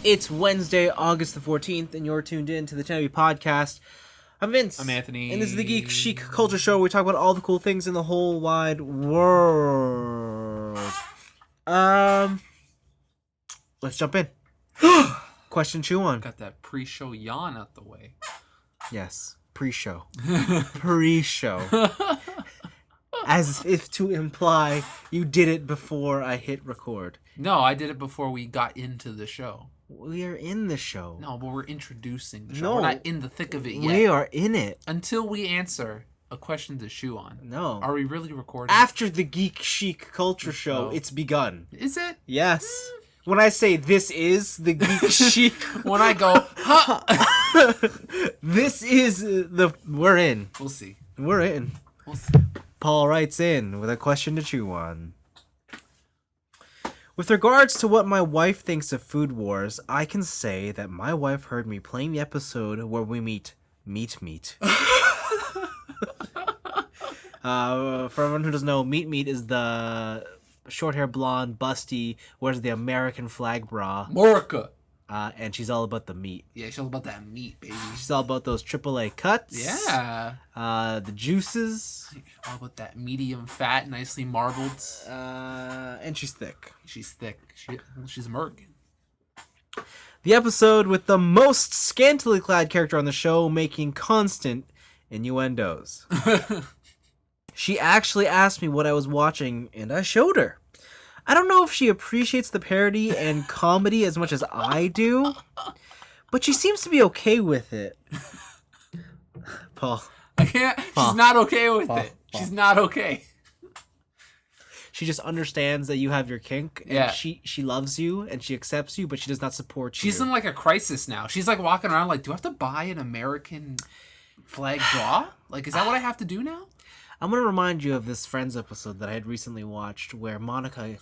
It's Wednesday, August the 14th, and you're tuned in to the TNIAB podcast. I'm Vince. I'm Anthony. And this is the Geek Chic Culture Show where we talk about all the cool things in the whole wide world. Let's jump in. Question chew on. Got that pre-show yawn out the way. Yes, pre-show. Pre-show. As if to imply you did it before I hit record. No, I did it before we got into the show. We are in the show. No, but we're introducing the show. No. We're not in the thick of it yet. We are in it. Until we answer a question to chew on. No. Are we really recording? After the Geek Chic Culture Show, Oh. it's begun. Is it? Yes. When I say this is the Geek Chic, When I go, huh? this is we're in. We'll see. We're in. We'll see. Paul writes in with a question to chew on. With regards to what my wife thinks of Food Wars, I can say that my wife heard me playing the episode where we meet Meat. For everyone who doesn't know, Meat is the short hair, blonde, busty, wears the American flag bra, Morica. and she's all about the meat. Yeah, she's all about that meat, baby. She's all about those AAA cuts. Yeah. The juices. All about that medium fat, nicely marbled. And she's thick. She's thick. She's American. The episode with the most scantily clad character on the show making constant innuendos. She actually asked me what I was watching, and I showed her. I don't know if she appreciates the parody and comedy as much as I do, but she seems to be okay with it. Paul. I can't. Paul. She's not okay with Paul. it. She's not okay. She just understands that you have your kink, and Yeah. she loves you, and she accepts you, but she does not support you. She's in like a crisis now. She's like walking around like, do I have to buy an American flag bra? Like, is that what I have to do now? I'm going to remind you of this Friends episode that I had recently watched where Monica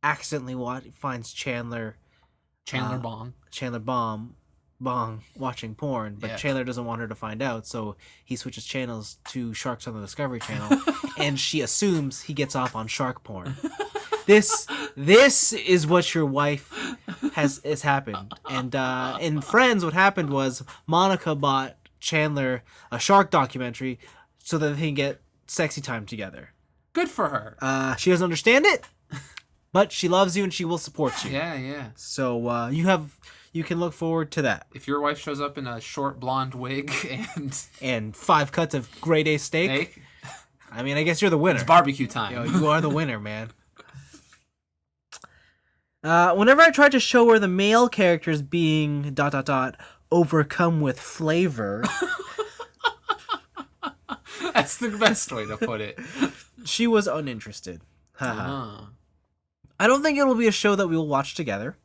accidentally finds Chandler Bong watching porn, but Yeah. Chandler doesn't want her to find out, so he switches channels to Sharks on the Discovery Channel, and she assumes he gets off on shark porn. This is what your wife has happened. And in Friends, what happened was Monica bought Chandler a shark documentary so that they can get sexy time together. Good for her. She doesn't understand it, but she loves you and she will support you. Yeah. So you can look forward to that. If your wife shows up in a short blonde wig And 5 cuts of grade A steak. I mean, I guess you're the winner. it's barbecue time. Yo, you are the winner, man. Whenever I tried to show her the male characters being ... overcome with flavor, That's the best way to put it. she was uninterested. Haha. Uh-huh. I don't think it'll be a show that we will watch together.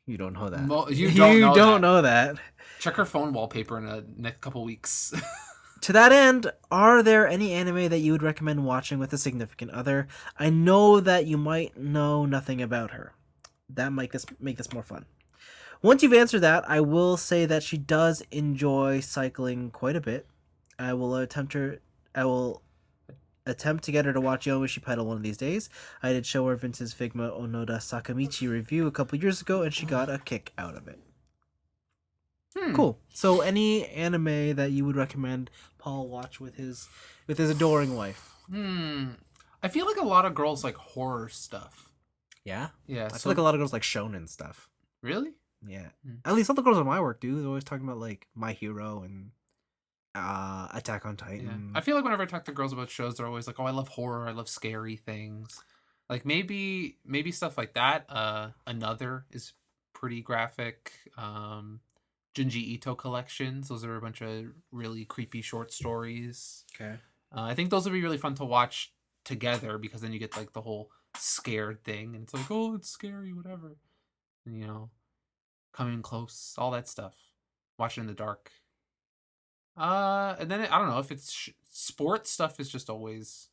You don't know that. You don't know that. Check her phone wallpaper in the next couple weeks. To that end, are there any anime that you would recommend watching with a significant other? I know that you might know nothing about her. That might make this more fun. Once you've answered that, I will say that she does enjoy cycling quite a bit. I will attempt to get her to watch Yomishi Pedal one of these days. I did show her Vince's Figma Onoda Sakamichi review a couple years ago, and she got a kick out of it. Cool. So, any anime that you would recommend Paul watch with his adoring wife? I feel like a lot of girls like horror stuff. Yeah? Yeah. I feel like a lot of girls like shonen stuff. Really? Yeah. At least all the girls in my work do. They're always talking about, like, My Hero and Attack on Titan. Yeah. I feel like whenever I talk to girls about shows, they're always like, "Oh, I love horror. I love scary things." Like maybe stuff like that. Another is pretty graphic. Junji Ito collections. Those are a bunch of really creepy short stories. Okay. I think those would be really fun to watch together because then you get like the whole scared thing, and it's like, oh, it's scary, whatever. And, coming close, all that stuff. Watch it in the dark. And then I don't know if it's sports stuff is just always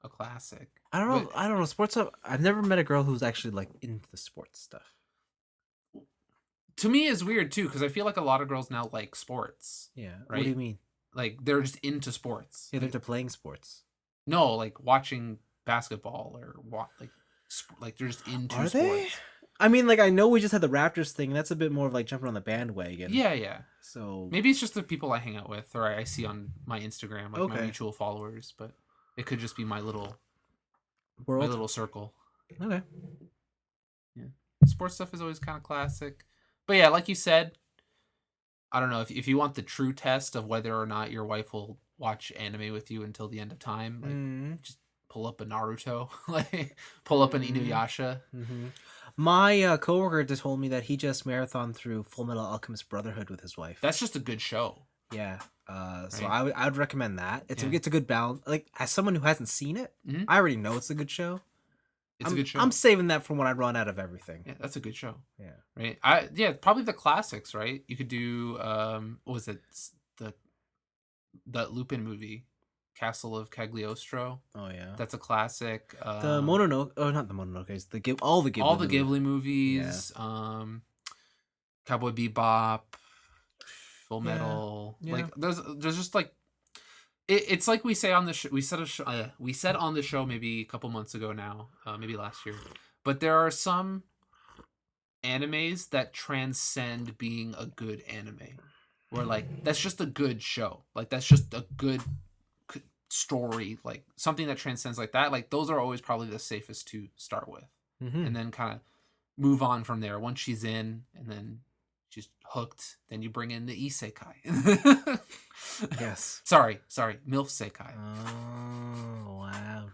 a classic. I don't know. Sports stuff. I've never met a girl who's actually like into the sports stuff. To me, it's weird too because I feel like a lot of girls now like sports. Yeah. Right? What do you mean? Like they're just into sports. Yeah, they're into playing sports. No, like watching basketball or like they're just into Are sports. they? I mean, like, I know we just had the Raptors thing. That's a bit more of like jumping on the bandwagon. Yeah. So Maybe it's just the people I hang out with or I see on my Instagram, like my okay, mutual followers, but it could just be my little world. circle. Okay. Yeah. Sports stuff is always kind of classic. But yeah, like you said, I don't know if you want the true test of whether or not your wife will watch anime with you until the end of time, like just pull up a Naruto, like pull up an Inuyasha. Mm-hmm. My coworker just told me that he just marathoned through Full Metal Alchemist Brotherhood with his wife. That's just a good show. Yeah. So right? I would recommend that. It's Yeah. it's a good balance. Like, as someone who hasn't seen it, Mhm. I already know it's a good show. It's a good show. I'm saving that for when I run out of everything. Yeah, that's a good show. Yeah. Right. Probably the classics. Right. You could do what was it, the Lupin movie, Castle of Cagliostro. Oh yeah. That's a classic. The Mononoke. Oh, not the Mononoke. All the Ghibli movies. Yeah. Cowboy Bebop, Full Metal. Yeah. Like there's just like it's like we say on the we said on the show maybe a couple months ago now, maybe last year. But there are some animes that transcend being a good anime. Where like that's just a good show. Like that's just a good story, like something that transcends like that. Like those are always probably the safest to start with. Mm-hmm. And then kind of move on from there. Once she's in and then she's hooked, then you bring in the isekai. Yes. Sorry, MILF Sekai. Oh, wow.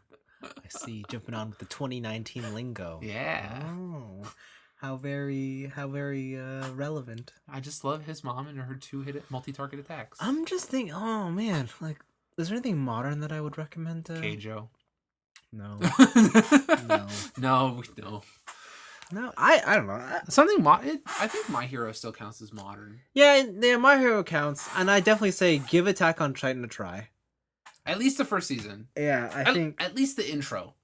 I see. Jumping on with the 2019 lingo. Yeah. Oh, how very relevant. I just love his mom and her 2-hit multi-target attacks. I'm just thinking, oh man, like, is there anything modern that I would recommend? Keijo. No. No. No, I don't know. Something I think My Hero still counts as modern. Yeah, My Hero counts, and I definitely say give Attack on Titan a try. At least the first season. Yeah, I think at least the intro.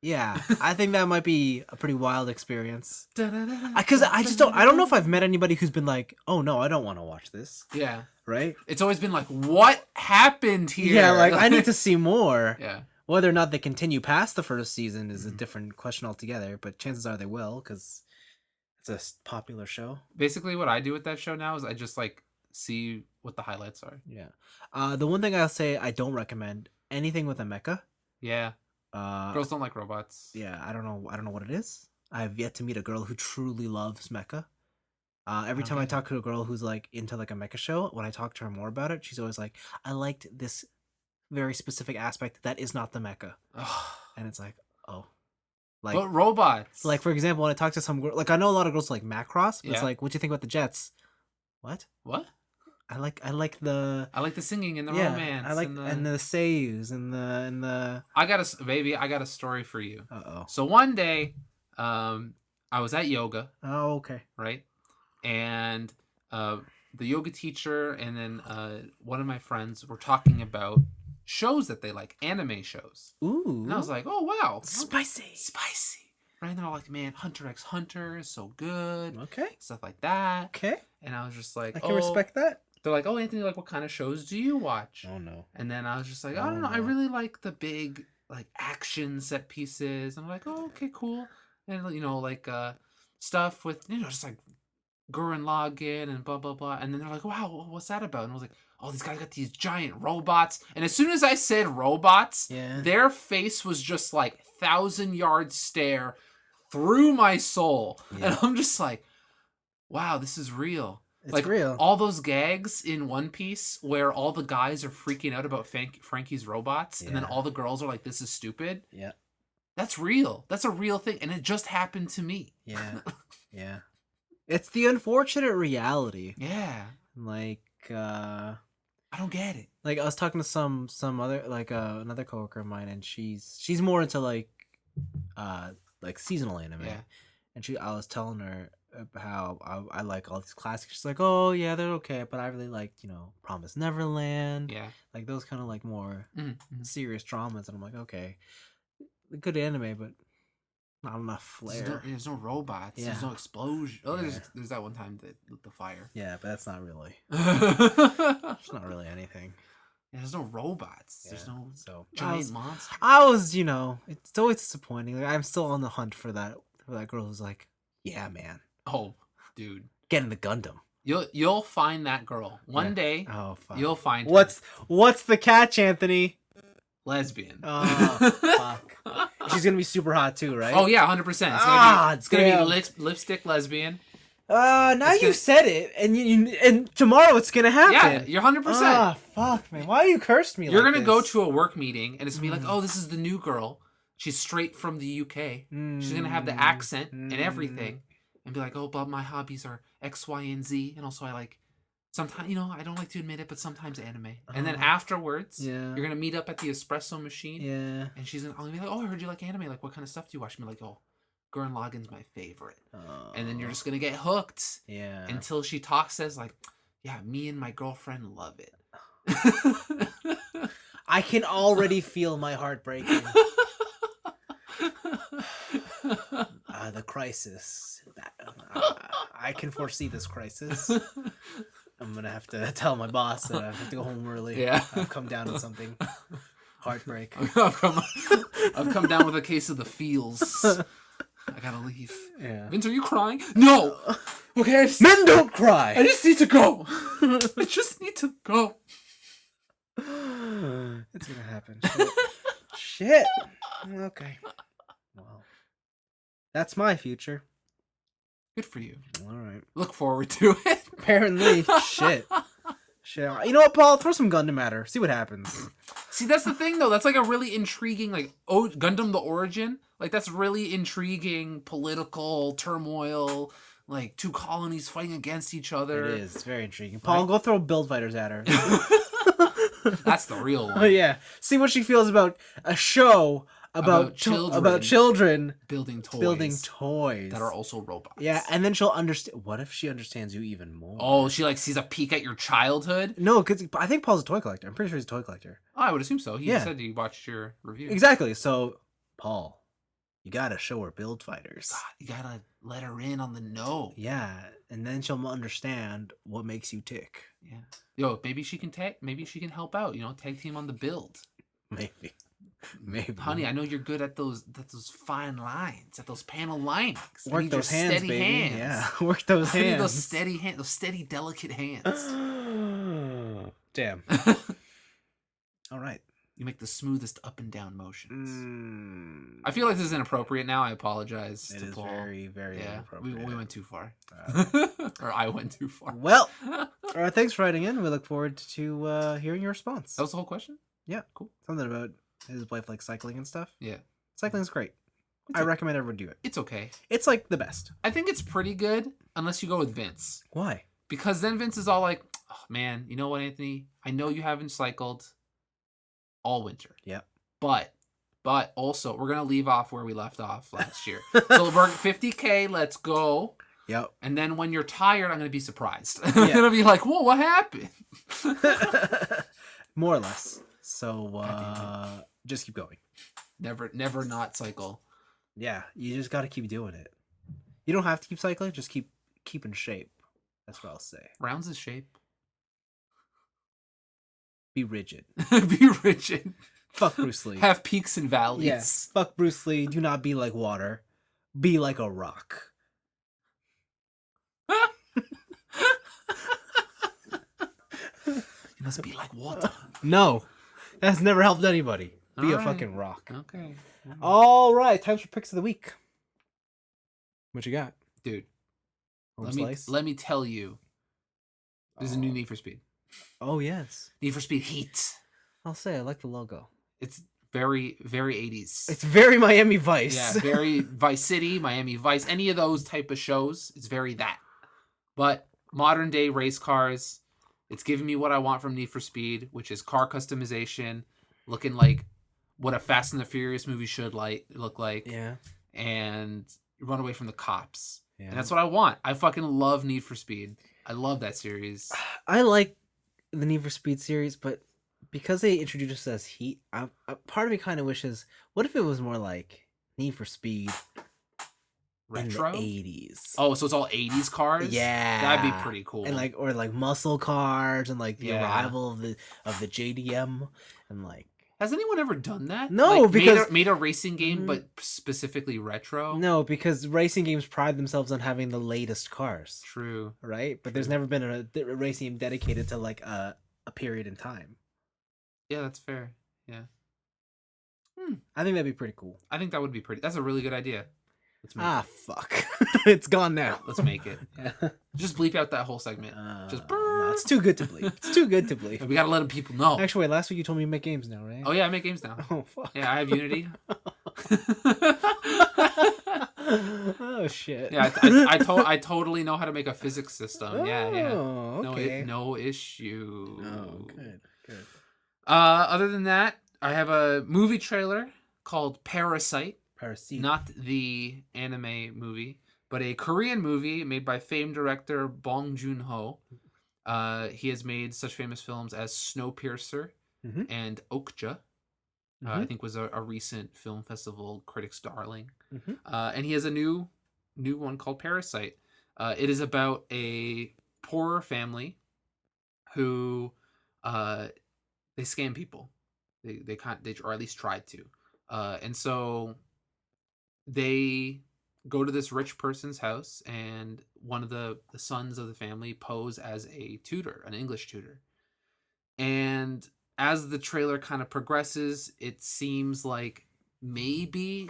Yeah, I think that might be a pretty wild experience. Because I don't know if I've met anybody who's been like, oh no, I don't want to watch this. Yeah. Right? It's always been like, what happened here? Yeah, like I need to see more. Yeah. Whether or not they continue past the first season is a different question altogether, but chances are they will, because it's a popular show. Basically, what I do with that show now is I just like see what the highlights are. Yeah. The one thing I'll say I don't recommend anything with a mecha. Yeah. Girls don't like robots. Yeah, I don't know what it is. I've yet to meet a girl who truly loves mecha. Every time I talk to a girl who's like into like a mecha show, when I talk to her more about it, she's always like, I liked this very specific aspect that is not the mecha. And it's like, oh. Like, but robots. Like, for example, when I talk to some girl, like I know a lot of girls like Macross, but it's like, what do you think about the Jets? What? I like the singing and the romance. I like and the seiyus and the I got a story for you. Uh-oh. So one day, I was at yoga. Oh, okay. Right? And the yoga teacher and then one of my friends were talking about shows that they like, anime shows. Ooh. And I was like, oh wow. Spicy. Right? And they're all like, man, Hunter x Hunter is so good. Okay. Stuff like that. Okay. And I was just like, I can respect that. They're like, oh, Anthony, like, what kind of shows do you watch? Oh, no. And then I was just like, I don't know. I really like the big, like, action set pieces. And I'm like, oh, okay, cool. And, you know, like, stuff with, you know, just like Gurren Lagann and blah, blah, blah. And then they're like, wow, what's that about? And I was like, oh, these guys got these giant robots. And as soon as I said robots, their face was just like 1,000-yard stare through my soul. Yeah. And I'm just like, wow, this is real. It's like real. All those gags in One Piece where all the guys are freaking out about Frankie's robots, and then all the girls are like, this is stupid. Yeah. That's real. That's a real thing. And it just happened to me. Yeah. Yeah. It's the unfortunate reality. Yeah. Like, I don't get it. Like, I was talking to some other, like, another coworker of mine, and she's more into, like seasonal anime. Yeah. And I was telling her how I like all these classics. She's like, oh yeah, they're okay, but I really like, you know, Promised Neverland. Yeah. Like those kind of like more serious dramas. And I'm like, okay, good anime, but not enough flair. There's no robots. Yeah. There's no explosion. Oh, there's that one time the fire. Yeah, but that's not really. It's not really anything. Yeah, there's no robots. Yeah. There's no giant monsters. I was, you know, it's always disappointing. Like, I'm still on the hunt for that girl who's like, Yeah, man. Oh, dude. Get in the Gundam. You'll find that girl. One Yeah. day, Oh, fuck. you'll find her. What's the catch, Anthony? Lesbian. Oh, fuck. She's gonna be super hot too, right? Oh yeah, 100%. It's gonna be lipstick lesbian. Now you said it, and tomorrow it's gonna happen. Yeah, you're 100%. Ah, fuck, man. Why you cursed me? You're like gonna this? go to a work meeting, and it's gonna be like, oh, this is the new girl. She's straight from the UK. She's gonna have the accent and everything, and be like, oh, but my hobbies are X, Y, and Z, and also I like. Sometimes, I don't like to admit it, but sometimes anime. And then afterwards, you're gonna meet up at the espresso machine. Yeah. And she's gonna be like, "Oh, I heard you like anime. Like, what kind of stuff do you watch?" And be like, "Oh, Gurren Lagann's my favorite." And then you're just gonna get hooked. Yeah. Until she says like, "Yeah, me and my girlfriend love it." I can already feel my heart breaking. The crisis. I can foresee this crisis. I'm gonna have to tell my boss that I have to go home early. Yeah. I've come down with something. Heartbreak. I've come down with a case of the feels. I gotta leave. Yeah. Vince, are you crying? No. Okay. Men don't cry. I just need to go. I just need to go. It's gonna happen. Shit. Okay. Well, that's my future. Good for you. All right. Look forward to it. Apparently. Shit. You know what, Paul? Throw some Gundam at her. See what happens. See, that's the thing, though. That's like a really intriguing, like, Gundam the Origin. Like, that's really intriguing political turmoil. Like, two colonies fighting against each other. It is. It's very intriguing. Paul, go throw build fighters at her. That's the real one. Oh, yeah. See what she feels about a show about children building toys that are also robots. Yeah, and then she'll understand. What if she understands you even more? Oh, she like sees a peek at your childhood? No, because I think Paul's a toy collector. I'm pretty sure he's a toy collector. Oh, I would assume so. He said he watched your review. Exactly. So, Paul, you gotta show her build fighters. God, you gotta let her in on the know. Yeah, and then she'll understand what makes you tick. Yeah. Yo, maybe she can help out. Tag team on the build. Maybe. Honey, I know you're good at those fine lines, at those panel linings. Work those hands, steady baby. Hands. Yeah, work those hands. I need those steady hands, those steady, delicate hands. Damn. All right. You make the smoothest up and down motions. I feel like this is inappropriate now. I apologize. It is Paul. Very, very inappropriate. We went too far. Or I went too far. Well, all right. Thanks for writing in. We look forward to hearing your response. That was the whole question? Yeah. Cool. Something about his wife likes cycling and stuff. Yeah. Cycling's great. I recommend everyone do it. It's okay. It's like the best. I think it's pretty good unless you go with Vince. Why? Because then Vince is all like, oh, man, you know what, Anthony? I know you haven't cycled all winter. Yep. But also, we're going to leave off where we left off last year. So we're 50K, let's go. Yep. And then when you're tired, I'm going to be surprised. I'm going to be like, whoa, what happened? More or less. So just keep going. Never not cycle. Yeah, you just got to keep doing it. You don't have to keep cycling, just keep in shape. That's what I'll say. Rounds is shape. Be rigid. Be rigid. Fuck Bruce Lee. Have peaks and valleys. Yes. Fuck Bruce Lee. Do not be like water. Be like a rock. You must be like water. No. That's never helped anybody. Be a fucking rock. Okay. All right. Time for picks of the week. What you got? Dude. Let me tell you. There's a new Need for Speed. Oh, yes. Need for Speed Heat. I'll say I like the logo. It's very, very 80s. It's very Miami Vice. Yeah, very Vice City, Miami Vice, any of those type of shows. It's very that. But modern day race cars, it's giving me what I want from Need for Speed, which is car customization, looking like what a Fast and the Furious movie should look like. Yeah. And run away from the cops. Yeah. And that's what I want. I fucking love Need for Speed. I love that series. I like the Need for Speed series, but because they introduced us as Heat, part of me kind of wishes, what if it was more like Need for Speed retro in the 80s? Oh, so it's all 80s cars? Yeah. That'd be pretty cool. And or muscle cars and the arrival of the JDM and Has anyone ever done that? No, Like, because made a racing game, Mhm. but specifically retro. no, because racing games pride themselves on having the latest cars, True. right? But there's True. never been a racing game dedicated to like a period in time. Yeah, that's fair. Yeah. I think that'd be pretty cool. I think that would be pretty. That's a really good idea. Let's make Ah, it. fuck. It's gone now. Let's make it. Yeah. Just bleep out that whole segment. Just. No, it's too good to bleep. It's too good to bleep. We gotta let people know. Actually, wait, last week you told me you make games now, right? Oh yeah, I make games now. Oh, fuck. Yeah, I have Unity. Oh, shit. Yeah, I totally know how to make a physics system. Yeah. Oh, okay. No issue. Oh, good. Other than that, I have a movie trailer called Parasite. Parasite. Not the anime movie, but a Korean movie made by famed director Bong Joon-ho. He has made such famous films as Snowpiercer Mm-hmm. and Okja. I think was a recent film festival critic's darling. Mm-hmm. And he has a new one called Parasite. It is about a poorer family who they scam people. They or at least tried to. And so they go to this rich person's house, and one of the sons of the family pose as a tutor, an English tutor. And as the trailer kind of progresses, it seems like maybe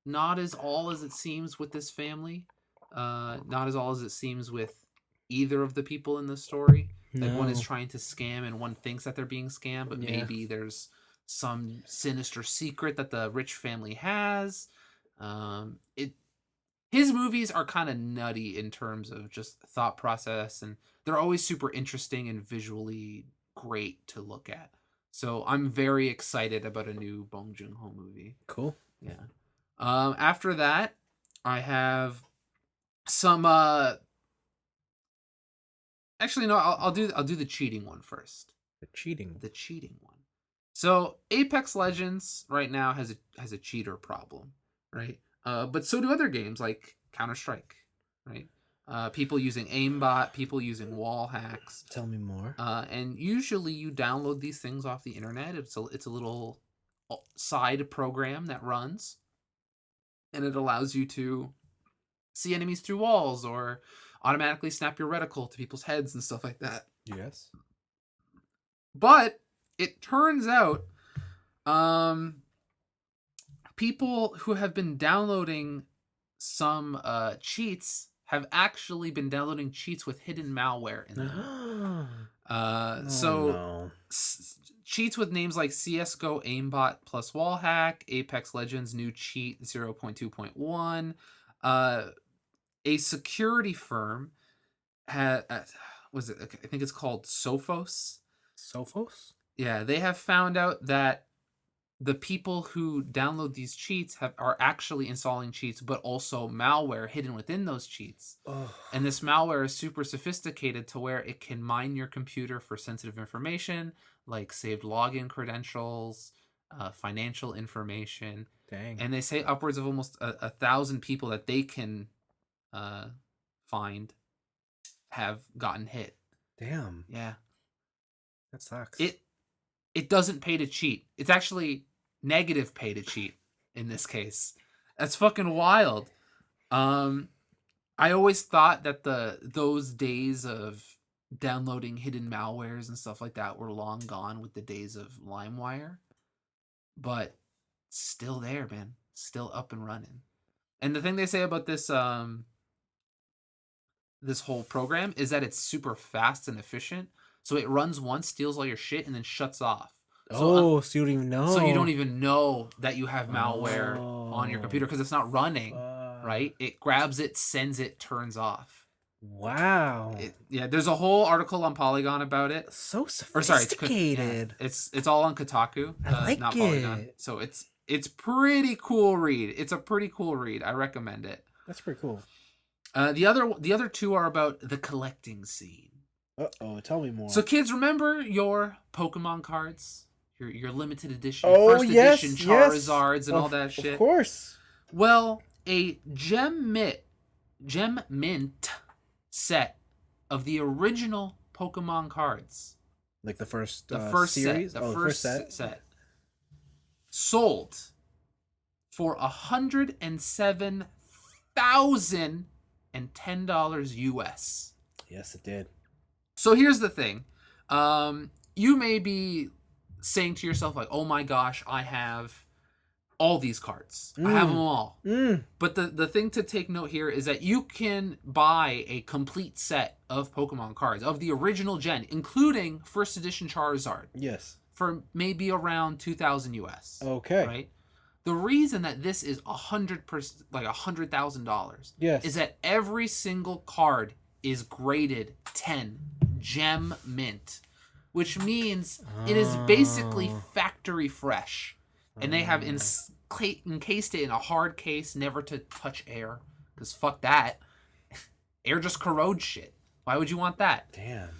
not as all as it seems with this family. Not as all as it seems with either of the people in the story. Like one is trying to scam and one thinks that they're being scammed, but maybe there's some sinister secret that the rich family has. His movies are kind of nutty in terms of just thought process, and they're always super interesting and visually great to look at. So I'm very excited about a new Bong Joon-ho movie. Cool. Yeah. After that, I have some. Actually, no. I'll do the cheating one first. The cheating one. So Apex Legends right now has a cheater problem, right? But so do other games like Counter-Strike, right? People using aimbot, people using wall hacks. Tell me more. And usually you download these things off the internet. It's a little side program that runs, and it allows you to see enemies through walls or automatically snap your reticle to people's heads and stuff like that. Yes. But it turns out people who have been downloading some cheats have actually been downloading cheats with hidden malware in them. Cheats with names like CSGO aimbot plus wallhack, Apex Legends new cheat 0.2.1. A security firm had was it? I think it's called Sophos. Sophos? Yeah, they have found out that the people who download these cheats are actually installing cheats, but also malware hidden within those cheats. Ugh. And this malware is super sophisticated to where it can mine your computer for sensitive information, like saved login credentials, financial information. Dang. And they say upwards of almost 1,000 people that they can find have gotten hit. Damn. Yeah. That sucks. It doesn't pay to cheat. It's actually negative pay to cheat in this case. That's fucking wild. I always thought that those days of downloading hidden malwares and stuff like that were long gone with the days of LimeWire. But still there, man. Still up and running. And the thing they say about this this whole program is that it's super fast and efficient. So it runs once, steals all your shit, and then shuts off. So you don't even know. So you don't even know that you have malware on your computer because it's not running, right? It grabs it, sends it, turns off. Wow. There's a whole article on Polygon about it. So sophisticated. It's all on Kotaku, I like not it. Polygon. So it's pretty cool read. It's a pretty cool read. I recommend it. That's pretty cool. The other two are about the collecting scene. Tell me more. So kids, remember your Pokemon cards? Your limited edition, first edition Charizards and all that shit. Of course. Well, a gem mint set of the original Pokemon cards. Like the first The first series? set. The first set. sold for $107,010 US. Yes, it did. So here's the thing. You may be saying to yourself, like, oh my gosh, I have all these cards. I have them all. But the thing to take note here is that you can buy a complete set of Pokemon cards of the original gen, including first edition Charizard. Yes. For maybe around 2,000 US. Okay. Right? The reason that this is $100,000 yes. is that every single card is graded 10 gem mint, which means it is basically factory fresh. And they have encased it in a hard case, never to touch air. Because fuck that. Air just corrodes shit. Why would you want that? Damn.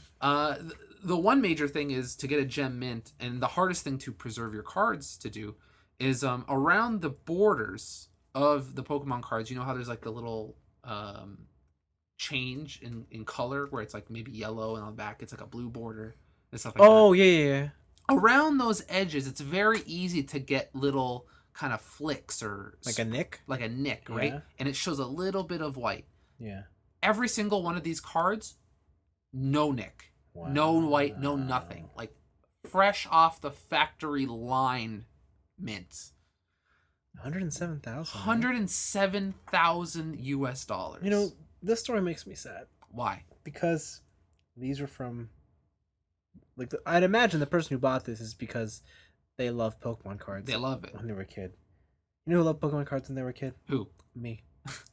The one major thing is to get a gem mint, and the hardest thing to preserve your cards to do is around the borders of the Pokemon cards. You know how there's like the little change in color where it's like maybe yellow and on the back it's like a blue border and stuff like that. Oh, yeah. Around those edges, it's very easy to get little kind of flicks or... Like a nick? Like a nick, right? Yeah. And it shows a little bit of white. Yeah. Every single one of these cards, no nick. Wow. No white, no nothing. Like, fresh off the factory line mint. 107,000. 107,000 US dollars. You know, this story makes me sad. Why? Because these are from... Like, I'd imagine the person who bought this is because they love Pokemon cards. They love it. When they were a kid. You know who loved Pokemon cards when they were a kid? Who? Me.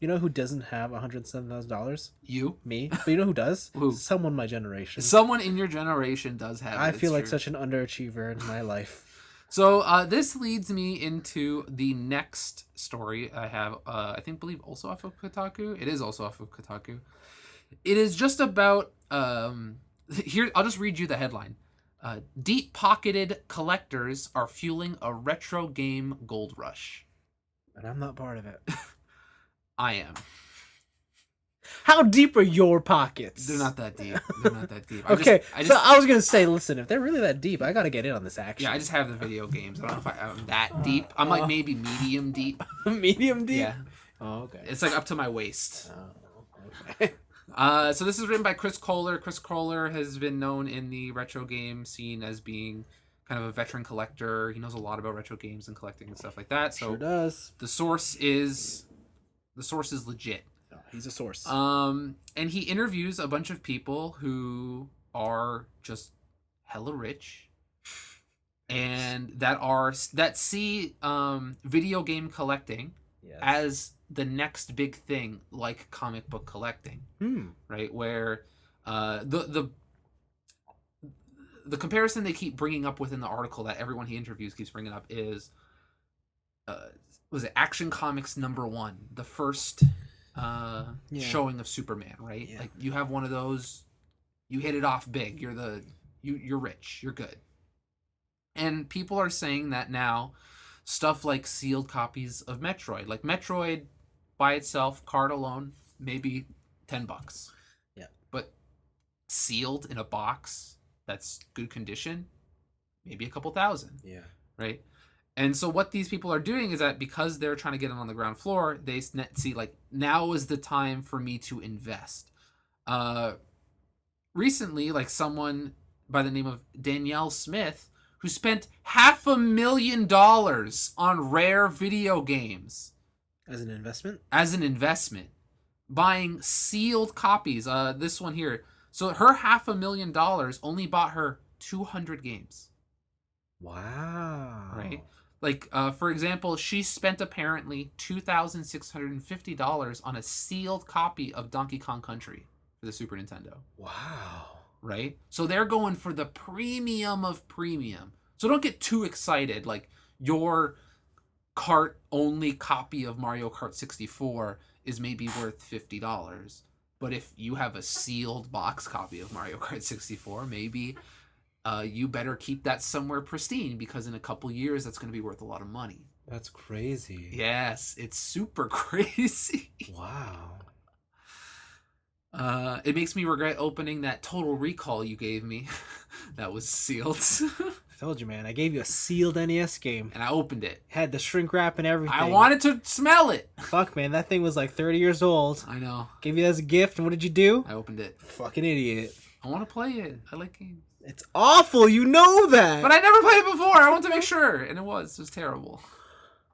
You know who doesn't have $107,000? You? Me. But you know who does? Who? Someone my generation. Someone in your generation does have it. I feel like such an underachiever in my life. So this leads me into the next story I have. Believe also off of Kotaku. It is also off of Kotaku. It is just about... Here, I'll just read you the headline. Deep-pocketed collectors are fueling a retro game gold rush. And I'm not part of it. I am. How deep are your pockets? They're not that deep. They're not that deep. I was going to say, listen, if they're really that deep, I got to get in on this action. Yeah, I just have the video games. I don't know if I'm that deep. I'm like maybe medium deep. Medium deep? Yeah. Oh, okay. It's like up to my waist. Oh, okay. So this is written by Chris Kohler. Chris Kohler has been known in the retro game scene as being kind of a veteran collector. He knows a lot about retro games and collecting and stuff like that. So sure does. The source is legit. Oh, he's a source. And he interviews a bunch of people who are just hella rich and that see video game collecting as the next big thing, like comic book collecting, right? Where the comparison they keep bringing up within the article that everyone he interviews keeps bringing up is, was it Action Comics #1, the first showing of Superman, right? Yeah. Like you have one of those, you hit it off big, you're rich, you're good. And people are saying that now stuff like sealed copies of Metroid, like Metroid by itself, card alone, maybe $10. Yeah. But sealed in a box that's good condition, maybe a couple thousand. Yeah. Right? And so what these people are doing is that because they're trying to get it on the ground floor, they see like, now is the time for me to invest. Recently, like someone by the name of Danielle Smith, who spent $500,000 on rare video games. As an investment? As an investment. Buying sealed copies. This one here. So her $500,000 only bought her 200 games. Wow. Right? Like, for example, she spent apparently $2,650 on a sealed copy of Donkey Kong Country for the Super Nintendo. Wow. Right? So they're going for the premium of premium. So don't get too excited. Like, your cart-only copy of Mario Kart 64 is maybe worth $50. But if you have a sealed box copy of Mario Kart 64, maybe you better keep that somewhere pristine, because in a couple years, that's going to be worth a lot of money. That's crazy. Yes, it's super crazy. Wow. It makes me regret opening that Total Recall you gave me. That was sealed. I told you, man. I gave you a sealed NES game. And I opened it. Had the shrink wrap and everything. I wanted to smell it. Fuck, man. That thing was like 30 years old. I know. Gave you that as a gift, and what did you do? I opened it. Fucking idiot. I want to play it. I like games. It's awful. You know that. But I never played it before. I want to make sure. And it was terrible.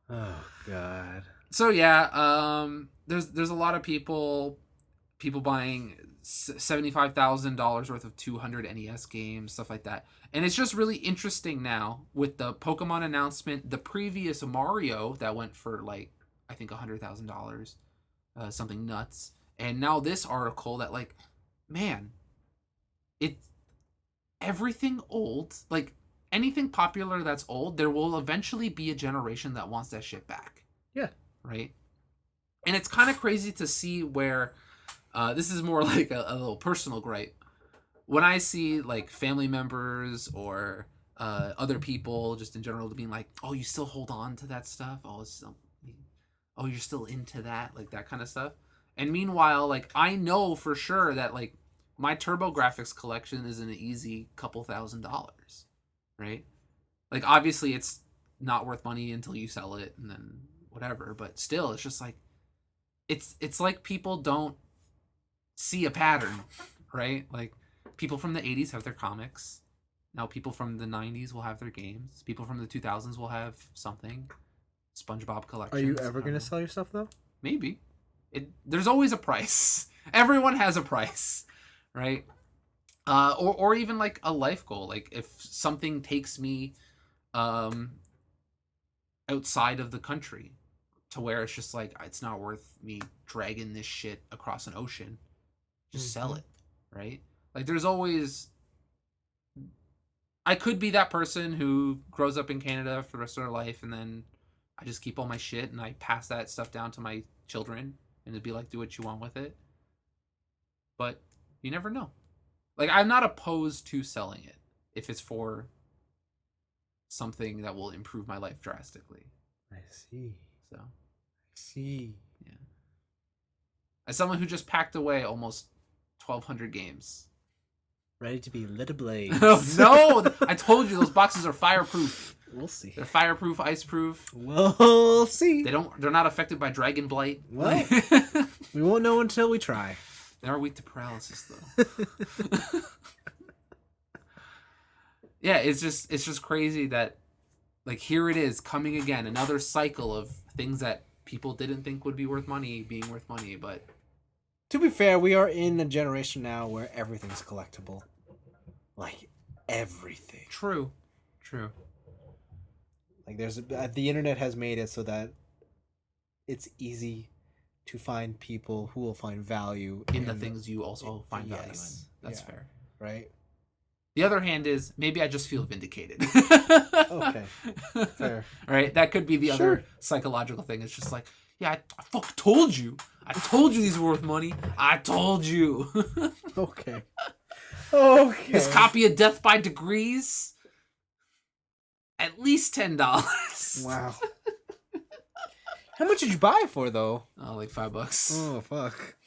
Oh, God. So, yeah. There's a lot of people buying $75,000 worth of 200 NES games, stuff like that. And it's just really interesting now with the Pokemon announcement, the previous Mario that went for like, I think $100,000, something nuts. And now this article that like, man, it's everything old, like anything popular that's old, there will eventually be a generation that wants that shit back. Yeah. Right? And it's kind of crazy to see where, this is more like a little personal gripe. When I see like family members or other people just in general being like, oh, you still hold on to that stuff? Oh, you're still into that? Like that kind of stuff. And meanwhile, like I know for sure that like my TurboGrafx collection is an easy couple $1,000s, right? Like obviously it's not worth money until you sell it and then whatever, but still it's just like it's like people don't see a pattern, right? Like people from the 80s have their comics. Now people from the 90s will have their games. People from the 2000s will have something. SpongeBob collection. Are you ever going to sell your stuff, though? Maybe. There's always a price. Everyone has a price, right? Or even like a life goal. Like if something takes me outside of the country to where it's just like, it's not worth me dragging this shit across an ocean. Just sell it, right? Like there's always, I could be that person who grows up in Canada for the rest of their life and then I just keep all my shit and I pass that stuff down to my children and it'd be like, do what you want with it. But you never know. Like I'm not opposed to selling it if it's for something that will improve my life drastically. I see. So. I see. Yeah. As someone who just packed away almost 1,200 games. Ready to be lit ablaze. No! I told you those boxes are fireproof. We'll see. They're fireproof, iceproof. We'll see. They're not affected by dragon blight. Well, we won't know until we try. They are weak to paralysis though. Yeah, it's just crazy that like here it is coming again, another cycle of things that people didn't think would be worth money being worth money, but to be fair, we are in a generation now where everything's collectible. Like everything. True. Like the internet has made it so that it's easy to find people who will find value in the things you also find value in. That's fair. Right? The other hand is maybe I just feel vindicated. Okay. Fair. Right? That could be the other psychological thing. It's just like, yeah, I fucking told you. I told you these were worth money. I told you. Okay. This copy of Death by Degrees, at least $10. Wow. How much did you buy it for, though? Oh, like $5. Oh, fuck.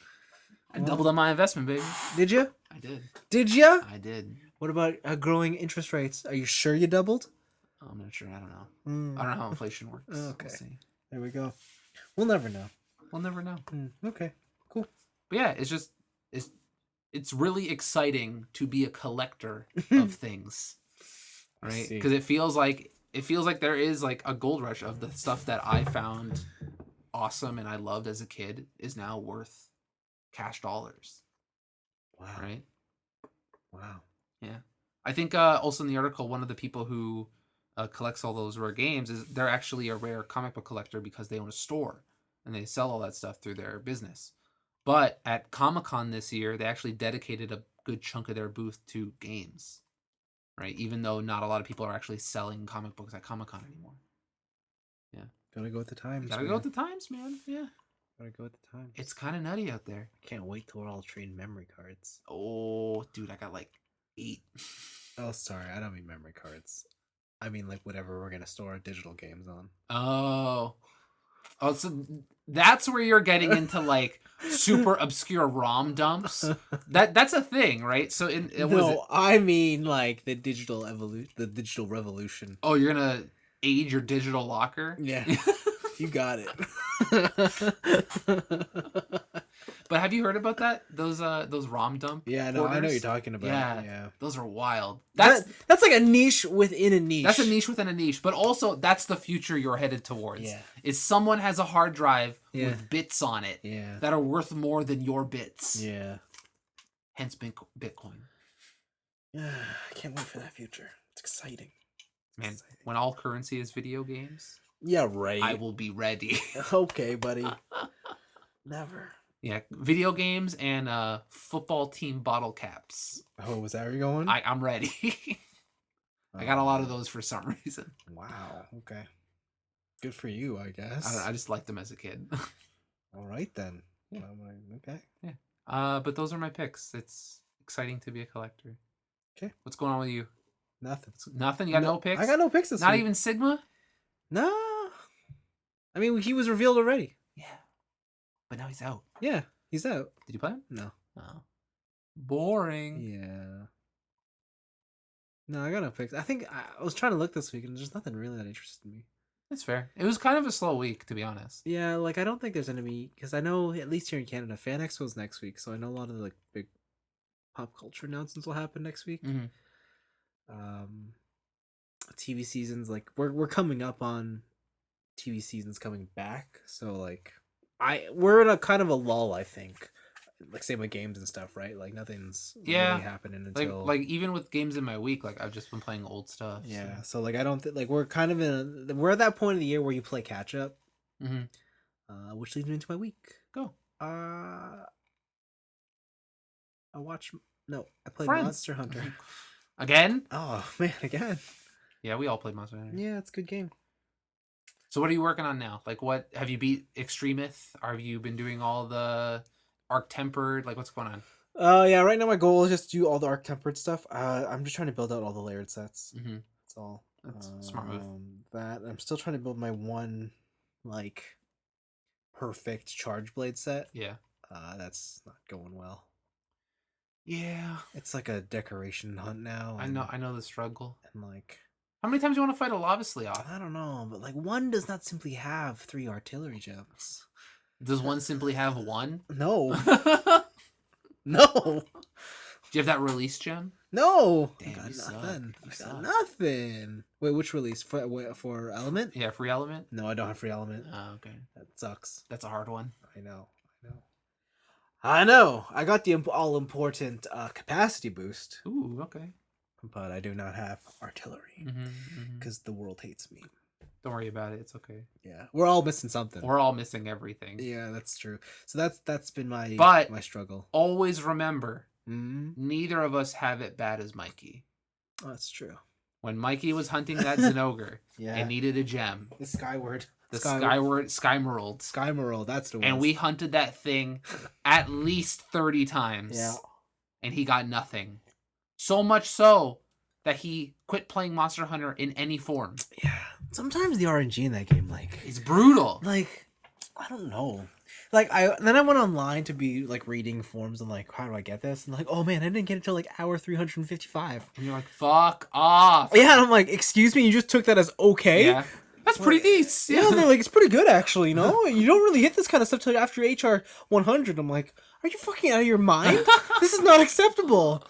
I doubled on my investment, baby. Did you? I did. Did you? I did. What about growing interest rates? Are you sure you doubled? Oh, I'm not sure. I don't know. I don't know how inflation works. Okay. We'll see. There we go. We'll never know. We'll never know. Okay. Cool. But yeah, it's really exciting to be a collector of things, right? Because it feels like there is like a gold rush of the stuff that I found awesome and I loved as a kid is now worth cash dollars. Wow. Right? Wow. Yeah. I think also in the article, one of the people who collects all those rare games is they're actually a rare comic book collector because they own a store and they sell all that stuff through their business. But at Comic-Con this year, they actually dedicated a good chunk of their booth to games, right? Even though not a lot of people are actually selling comic books at Comic-Con anymore. Yeah. Gotta go with the times. Gotta go with the times, man. Yeah. Gotta go with the times. It's kind of nutty out there. Can't wait till we're all trading memory cards. Oh, dude, I got like 8. Oh, sorry. I don't mean memory cards. I mean like whatever we're gonna store our digital games on. Oh. Oh, so that's where you're getting into like super obscure ROM dumps. That's a thing, right? So what is it? No, I mean like the digital revolution. Oh, you're gonna age your digital locker? Yeah, you got it. But have you heard about that? Those ROM dump Yeah, no, I know what porters? you're talking about. Yeah, Yeah. those are wild. That's like a niche within a niche. That's a niche within a niche, but also that's the future you're headed towards. Yeah. Is someone has a hard drive Yeah. with bits on it Yeah. that are worth more than your bits. Yeah. Hence Bitcoin. I can't wait for that future. It's exciting. Man, when all currency is video games, Yeah, right. I will be ready. Okay, buddy. Never. Yeah, video games and football team bottle caps. Oh, was that where you're going? I'm ready. I got a lot of those for some reason. Wow. Okay. Good for you, I guess. I don't know, I just liked them as a kid. All right then. Yeah. Okay. Yeah. But those are my picks. It's exciting to be a collector. Okay. What's going on with you? Nothing. Nothing? You got no picks? I got no picks this Not week. even Sigma? No. I mean, he was revealed already. Yeah. But now he's out. Yeah, he's out. Did you play him? No. Oh. Boring. Yeah. No, I got no picks. I think I was trying to look this week, and there's nothing really that interested me. That's fair. It was kind of a slow week, to be honest. Yeah, like I don't think there's any because I know at least here in Canada, Fan Expo's next week, so I know a lot of the like big pop culture announcements will happen next week. Mm-hmm. TV seasons like we're coming up on TV seasons coming back, so like we're in a kind of a lull, I think. Like same with games and stuff, right? Like nothing's really happening until like even with games in my week, like I've just been playing old stuff. Yeah, so like I don't like we're kind of we're at that point of the year where you play catch up. Mm-hmm. Which leads me into my week. Go. I played Friends. Monster Hunter. Again? Oh man, again. Yeah, we all played Monster Hunter. Yeah, it's a good game. So what are you working on now? Like what have you beat Extremith? Have you been doing all the Arc Tempered? Like what's going on? Yeah, right now my goal is just to do all the Arc Tempered stuff. I'm just trying to build out all the layered sets. Mm-hmm. That's all. That's a smart move. That I'm still trying to build my one like perfect charge blade set. Yeah. That's not going well. Yeah. It's like a decoration hunt now. I know the struggle. And like how many times do you want to fight a Lava Sleoth? I don't know, but like one does not simply have 3 artillery gems. Does one simply have one? No. Do No. you have that release gem? No. Damn, I got you suck. nothing. You I suck. got nothing. Wait, which release? For Element? Yeah, free element. No, I don't have free Element. Oh, okay. That sucks. That's a hard one. I know. I know. I got the all important capacity boost, Ooh, okay. but I do not have artillery because the world hates me. Don't worry about it. It's okay. Yeah, we're all missing something. We're all missing everything. Yeah, that's true. So that's been my struggle. Always remember, Mm-hmm. neither of us have it bad as Mikey. Oh, that's true. When Mikey was hunting that Zinogre, Yeah, it needed a gem. the Skyward. The Skymerald. Skymerald, that's the one. And we hunted that thing at least 30 times. Yeah. And he got nothing. So much so that he quit playing Monster Hunter in any form. Yeah. Sometimes the RNG in that game, like It's brutal. like I don't know. Like then I went online to be like reading forums and like how do I get this? And like, oh man, I didn't get it till like hour 355. And you're like, fuck off. Yeah, and I'm like, excuse me, you just took that as okay? Yeah. That's pretty decent. Yeah, they're like, it's pretty good actually, you know? You don't really hit this kind of stuff till after HR 100. I'm like, are you fucking out of your mind? This is not acceptable.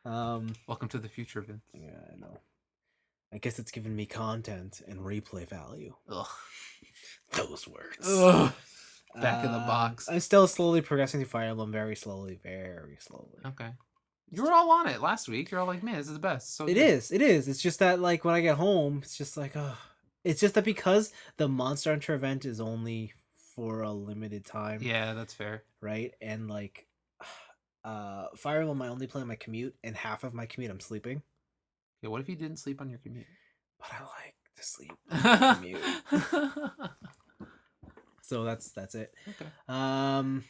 Welcome to the future, Vince. Yeah, I know. I guess it's giving me content and replay value. Ugh. Those words. Ugh. Back in the box. I'm still slowly progressing through Fire Emblem, very slowly. Okay. You were all on it last week. You're all like, man, this is the best. So It is. It's just that like when I get home, it's just like, oh. It's just that because the Monster Hunter event is only for a limited time. Yeah, that's fair. Right? And like Fire Emblem I only play on my commute, and half of my commute I'm sleeping. Okay, what if you didn't sleep on your commute? But I like to sleep on my commute. So that's it. Okay. And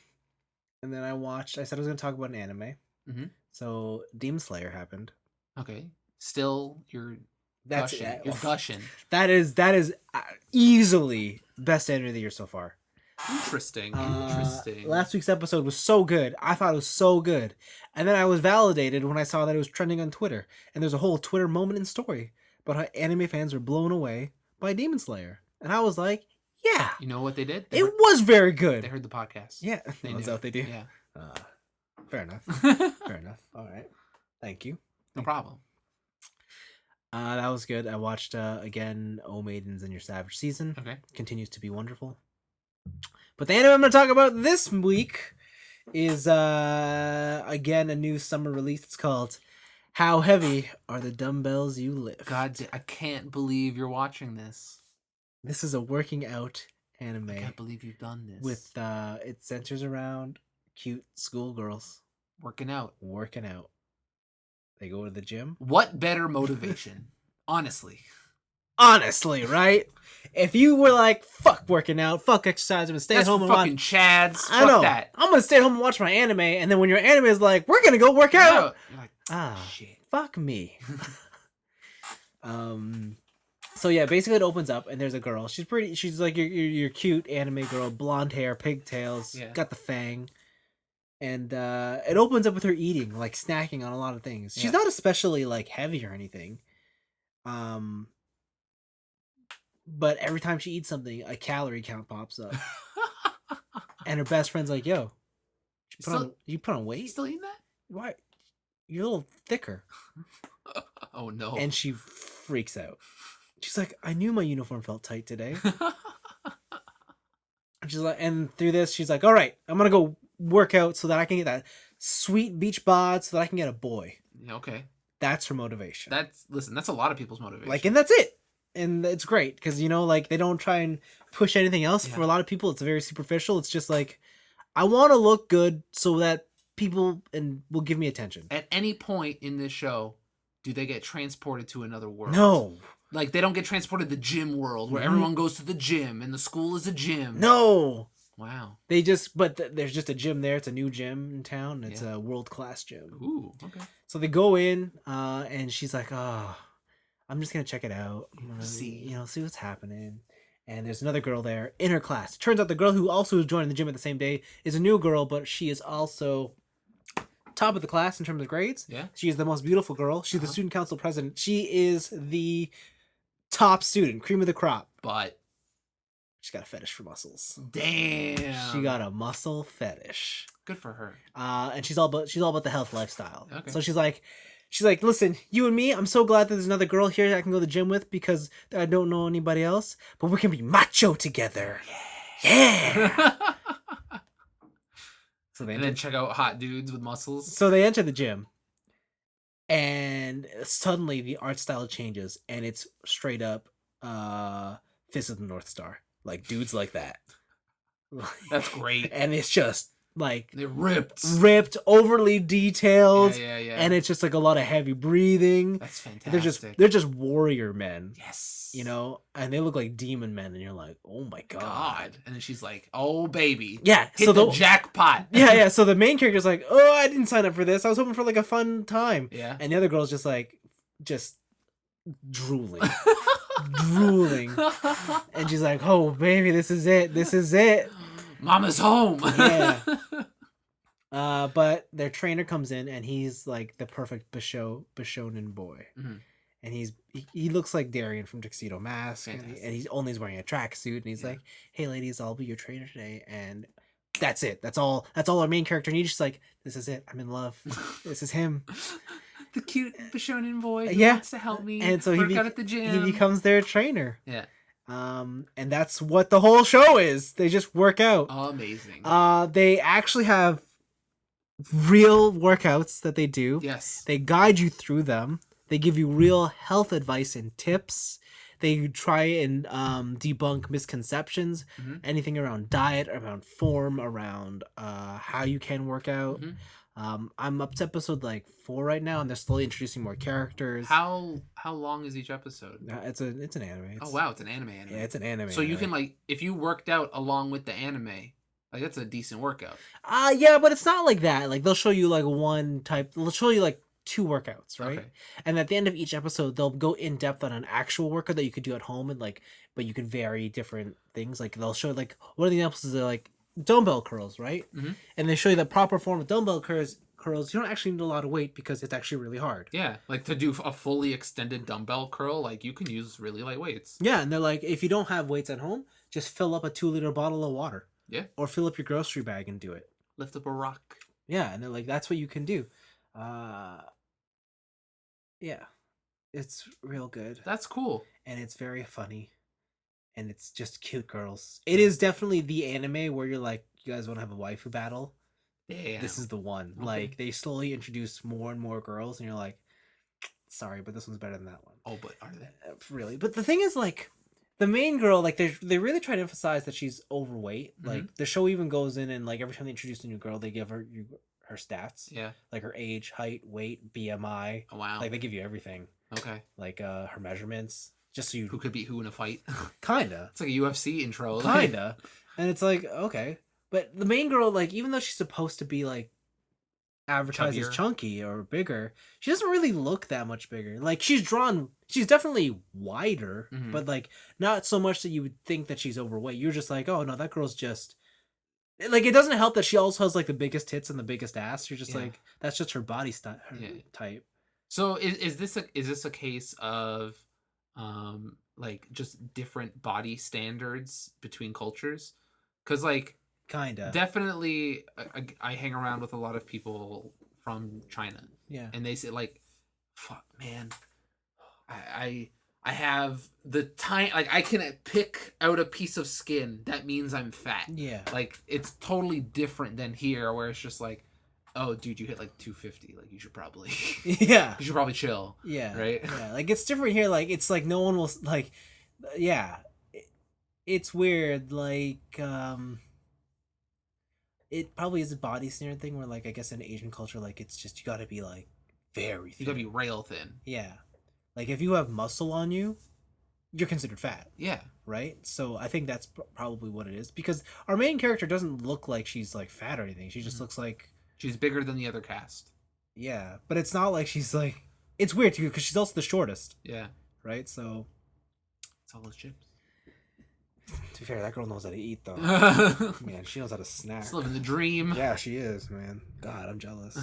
then I said I was gonna talk about an anime. Mm-hmm. So Demon Slayer happened. Okay. Still, you're That's gushing. it. You're gushing. That is easily Best anime of the year so far. Interesting. Interesting. Last week's episode was so good. I thought it was so good. And then I was validated when I saw that it was trending on Twitter. And there's a whole Twitter moment and story about how anime fans were blown away by Demon Slayer. And I was like, yeah. You know what they did? It was very good. They heard the podcast. Yeah. They Is knew. that what they do? Yeah. Fair enough. Fair enough. All right. Thank you. No problem. That was good. I watched, again, O Maidens in Your Savage Season. Okay. Continues to be wonderful. But the anime I'm going to talk about this week is, again, a new summer release. It's called How Heavy Are the Dumbbells You Lift? God, I can't believe you're watching this. This is a working out anime. I can't believe you've done this. With, it centers around cute schoolgirls working out. They go to the gym. What better motivation? Honestly, right? If you were like, fuck working out, fuck exercise, I'm gonna stay at home and watch fucking chads. I know. That. I'm gonna stay at home and watch my anime, and then when your anime is like, we're gonna go work out. You're like, shit. Fuck me. So yeah, basically it opens up and there's a girl. She's like your cute anime girl, blonde hair, pigtails, got the fang. And it opens up with her eating, like snacking on a lot of things. She's not especially like heavy or anything. But every time she eats something, a calorie count pops up. And her best friend's like, yo, you put on weight? You still eating that? Why? You're a little thicker. Oh no. And she freaks out. She's like, I knew my uniform felt tight today. She's like, and through this, she's like, all right, I'm gonna go work out so that I can get that sweet beach bod so that I can get a boy. Okay. That's her motivation. That's a lot of people's motivation. Like, and that's it. And it's great because, you know, like they don't try and push anything else. For a lot of people, it's very superficial. It's just like, I want to look good so that people will give me attention. At any point in this show, do they get transported to another world? No. Like, they don't get transported to the gym world where everyone goes to the gym and the school is a gym. No. Wow. There's just a gym there. It's a new gym in town. It's a world-class gym. Ooh, okay. So they go in, and she's like, oh, I'm just going to check it out. I'm gonna, see what's happening. And there's another girl there in her class. It turns out the girl who also is joining the gym at the same day is a new girl, but she is also top of the class in terms of grades. Yeah. She is the most beautiful girl. She's the student council president. She is the top student, cream of the crop. But she's got a fetish for muscles. Damn. She got a muscle fetish. Good for her. And she's all about the health lifestyle. Okay. So she's like, listen, you and me, I'm so glad that there's another girl here that I can go to the gym with because I don't know anybody else, but we can be macho together. Yeah. And then check out hot dudes with muscles. So they enter the gym. And suddenly the art style changes and it's straight up Fist of the North Star. Like dudes like that. That's great. And it's just like they're ripped, overly detailed. Yeah. And it's just like a lot of heavy breathing. That's fantastic. They're just warrior men. Yes. You know, and they look like demon men, and you're like, oh my god. And then she's like, oh baby. Yeah. Hit the jackpot. Yeah. So the main character's like, oh, I didn't sign up for this. I was hoping for like a fun time. Yeah. And the other girl's just drooling. And she's like, oh baby, this is it. Mama's home. Yeah. But their trainer comes in and he's like the perfect Bishonen boy. Mm-hmm. And he looks like Darian from Tuxedo Mask, and he's wearing a tracksuit, and he's like, "Hey, ladies, I'll be your trainer today." And that's it. That's all our main character needs. Just like, this is it. I'm in love. This is him. The cute Bishonen boy who wants to help me. And so work out at the gym. He becomes their trainer. Yeah. And that's what the whole show is. They just work out. Amazing. They actually have real workouts that they do. Yes. They guide you through them. They give you real health advice and tips. They try and debunk misconceptions, anything around diet, around form, around how you can work out. I'm up to episode 4 right now, and they're slowly introducing more characters. How long is each episode? It's an anime. Oh wow, it's an anime. Yeah, it's an anime. So you can if you worked out along with the anime, that's a decent workout. Yeah, but it's not like that. Like they'll show you one type. They'll show you 2 workouts, right? Okay. And at the end of each episode, they'll go in depth on an actual workout that you could do at home, and like, but you can vary different things. Like they'll show like one of the examples is like dumbbell curls, right? Mm-hmm. And they show you the proper form of dumbbell curls. Curls, you don't actually need a lot of weight because it's actually really hard. Yeah, like to do a fully extended dumbbell curl, like you can use really light weights. Yeah, and they're like, if you don't have weights at home, just fill up a 2-liter bottle of water. Yeah. Or fill up your grocery bag and do it. Lift up a rock. Yeah, and they're like, that's what you can do. Yeah, it's real good. That's cool. And it's very funny. And it's just cute girls. It is definitely the anime where you're like, you guys want to have a waifu battle? Yeah. This is the one. Okay. Like, they slowly introduce more and more girls, and you're like, sorry, but this one's better than that one. Oh, but are they? Really? But the thing is, like, the main girl, like, they really try to emphasize that she's overweight. Like, the show even goes in and, like, every time they introduce a new girl, they give her her stats. Yeah. Like, her age, height, weight, BMI. Oh, wow. Like, they give you everything. Okay. Like, her measurements. Just so you... Who could beat who in a fight? Kinda. It's like a UFC intro. Kinda. And it's like, okay. But the main girl, like, even though she's supposed to be, like, advertised as Chubbier. chunky or bigger, she doesn't really look that much bigger. Like, she's definitely wider, but, like, not so much that you would think that she's overweight. You're just like, oh, no, that girl's just... Like, it doesn't help that she also has, like, the biggest tits and the biggest ass. You're just like, that's just her body type. So is this a case of like just different body standards between cultures? Because like Kinda. definitely I hang around with a lot of people from China. Yeah. And they say like, fuck man, I have the time, like I can pick out a piece of skin that means I'm fat. Yeah. Like it's totally different than here where it's just like, oh dude, you hit like 250, like you should probably Yeah. you should probably chill. Yeah. Right? Yeah. Like, it's different here. Like, it's like no one will, like, yeah. It's weird. Like, it probably is a body standard thing where, like, I guess in Asian culture, like, it's just, you gotta be, like, very thin. You gotta be rail thin. Yeah. Like, if you have muscle on you, you're considered fat. Yeah. Right? So I think that's probably what it is. Because our main character doesn't look like she's, like, fat or anything. She just looks like... She's bigger than the other cast. Yeah. But it's not like she's, like... It's weird, too, because she's also the shortest. Yeah. Right? So... It's all those chips. To be fair, that girl knows how to eat, though. Man, she knows how to snack. Just living the dream. Yeah, she is, man. God, I'm jealous.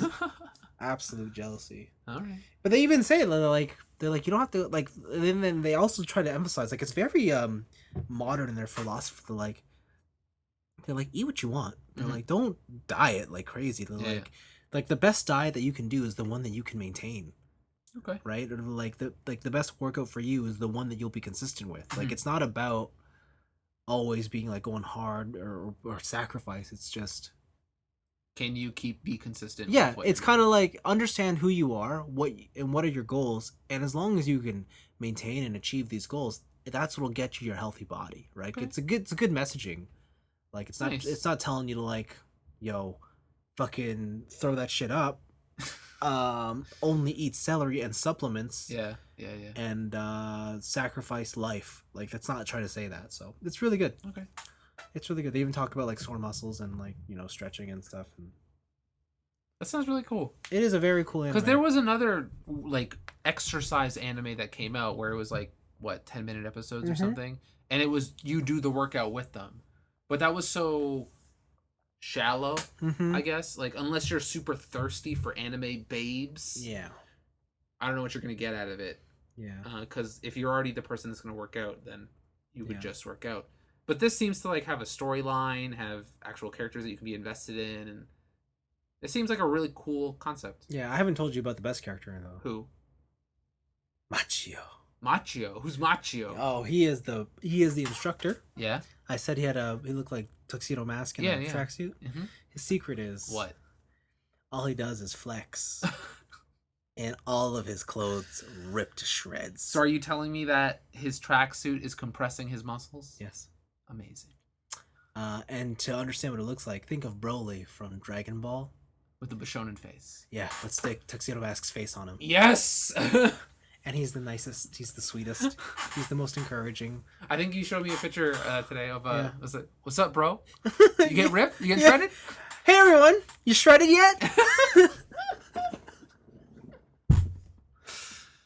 Absolute jealousy. All right. But they even say, like, they're like, you don't have to, like, and then they also try to emphasize, like, it's very modern in their philosophy. They're like, eat what you want. They're like, don't diet like crazy. They're like the best diet that you can do is the one that you can maintain. Okay. Right? Or like the best workout for you is the one that you'll be consistent with. Like, it's not about always being like going hard or sacrifice. It's just, can you be consistent? yeah, with what it's you're kind of like understand who you are, what are your goals, and as long as you can maintain and achieve these goals, that's what'll get you your healthy body, right? Okay. It's a good messaging. Like, it's not Nice. it's not telling you to, like, yo, fucking throw that shit up. Only eat celery and supplements. Yeah. And sacrifice life. Like, that's not trying to say that. So it's really good. Okay. It's really good. They even talk about, like, sore muscles and, like, you know, stretching and stuff. And That sounds really cool. it is a very cool anime. Because there was another like exercise anime that came out where it was like what 10-minute episodes or something, and it was you do the workout with them, but that was so shallow. I guess like unless you're super thirsty for anime babes, Yeah. I don't know what you're gonna get out of it. Yeah. Because if you're already the person that's gonna work out, then you would Yeah. just work out. But this seems to like have a storyline, have actual characters that you can be invested in, and it seems like a really cool concept. Yeah, I haven't told you about the best character though. Who? Machio. Machio. Who's Machio? Oh, he is the instructor. Yeah. I said he looked like tuxedo mask and a tracksuit. Mm-hmm. His secret is What? all he does is flex. And all of his clothes ripped to shreds. So are you telling me that his tracksuit is compressing his muscles? Yes. Amazing. And to understand what it looks like, think of Broly from Dragon Ball. With the Bishonen face. Yeah, let's stick Tuxedo Mask's face on him. Yes! And he's the nicest. He's the sweetest. He's the most encouraging. I think you showed me a picture today of, Yeah. was it, what's up, bro? You get ripped? You get shredded? Hey, everyone. You shredded yet?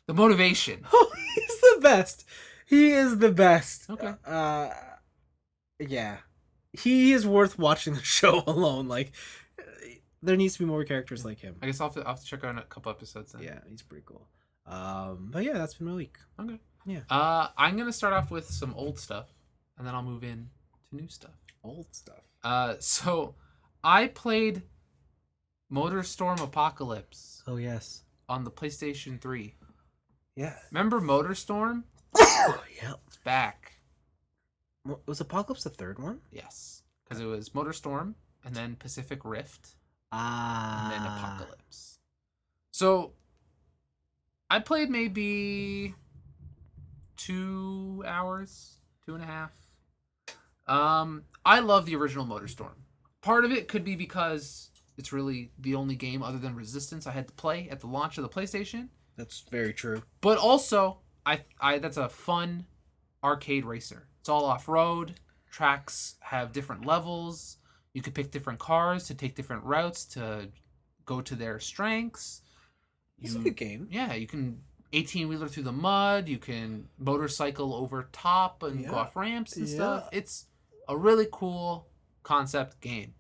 The motivation. Oh, he's the best. He is the best. Okay. Yeah. He is worth watching the show alone. Like, there needs to be more characters like him. I guess I'll have to check out a couple episodes then. Yeah, he's pretty cool. But yeah, that's been my week. Okay. Yeah. I'm gonna start off with some old stuff, and then I'll move in to new stuff. Old stuff. So I played MotorStorm Apocalypse Oh yes. on the PlayStation 3. Yeah. Remember MotorStorm? Yeah. It's back. Was Apocalypse the third one? Yes, because it was MotorStorm, and then Pacific Rift, Ah. and then Apocalypse. So I played maybe 2 hours, 2.5. I love the original MotorStorm. Part of it could be because it's really the only game other than Resistance I had to play at the launch of the PlayStation. That's very true. But also, I that's a fun arcade racer. It's all off-road. Tracks have different levels. You could pick different cars to take different routes to go to their strengths. It's a good game. Yeah, you can 18-wheeler through the mud. You can motorcycle over top and go off ramps and stuff. It's a really cool concept game.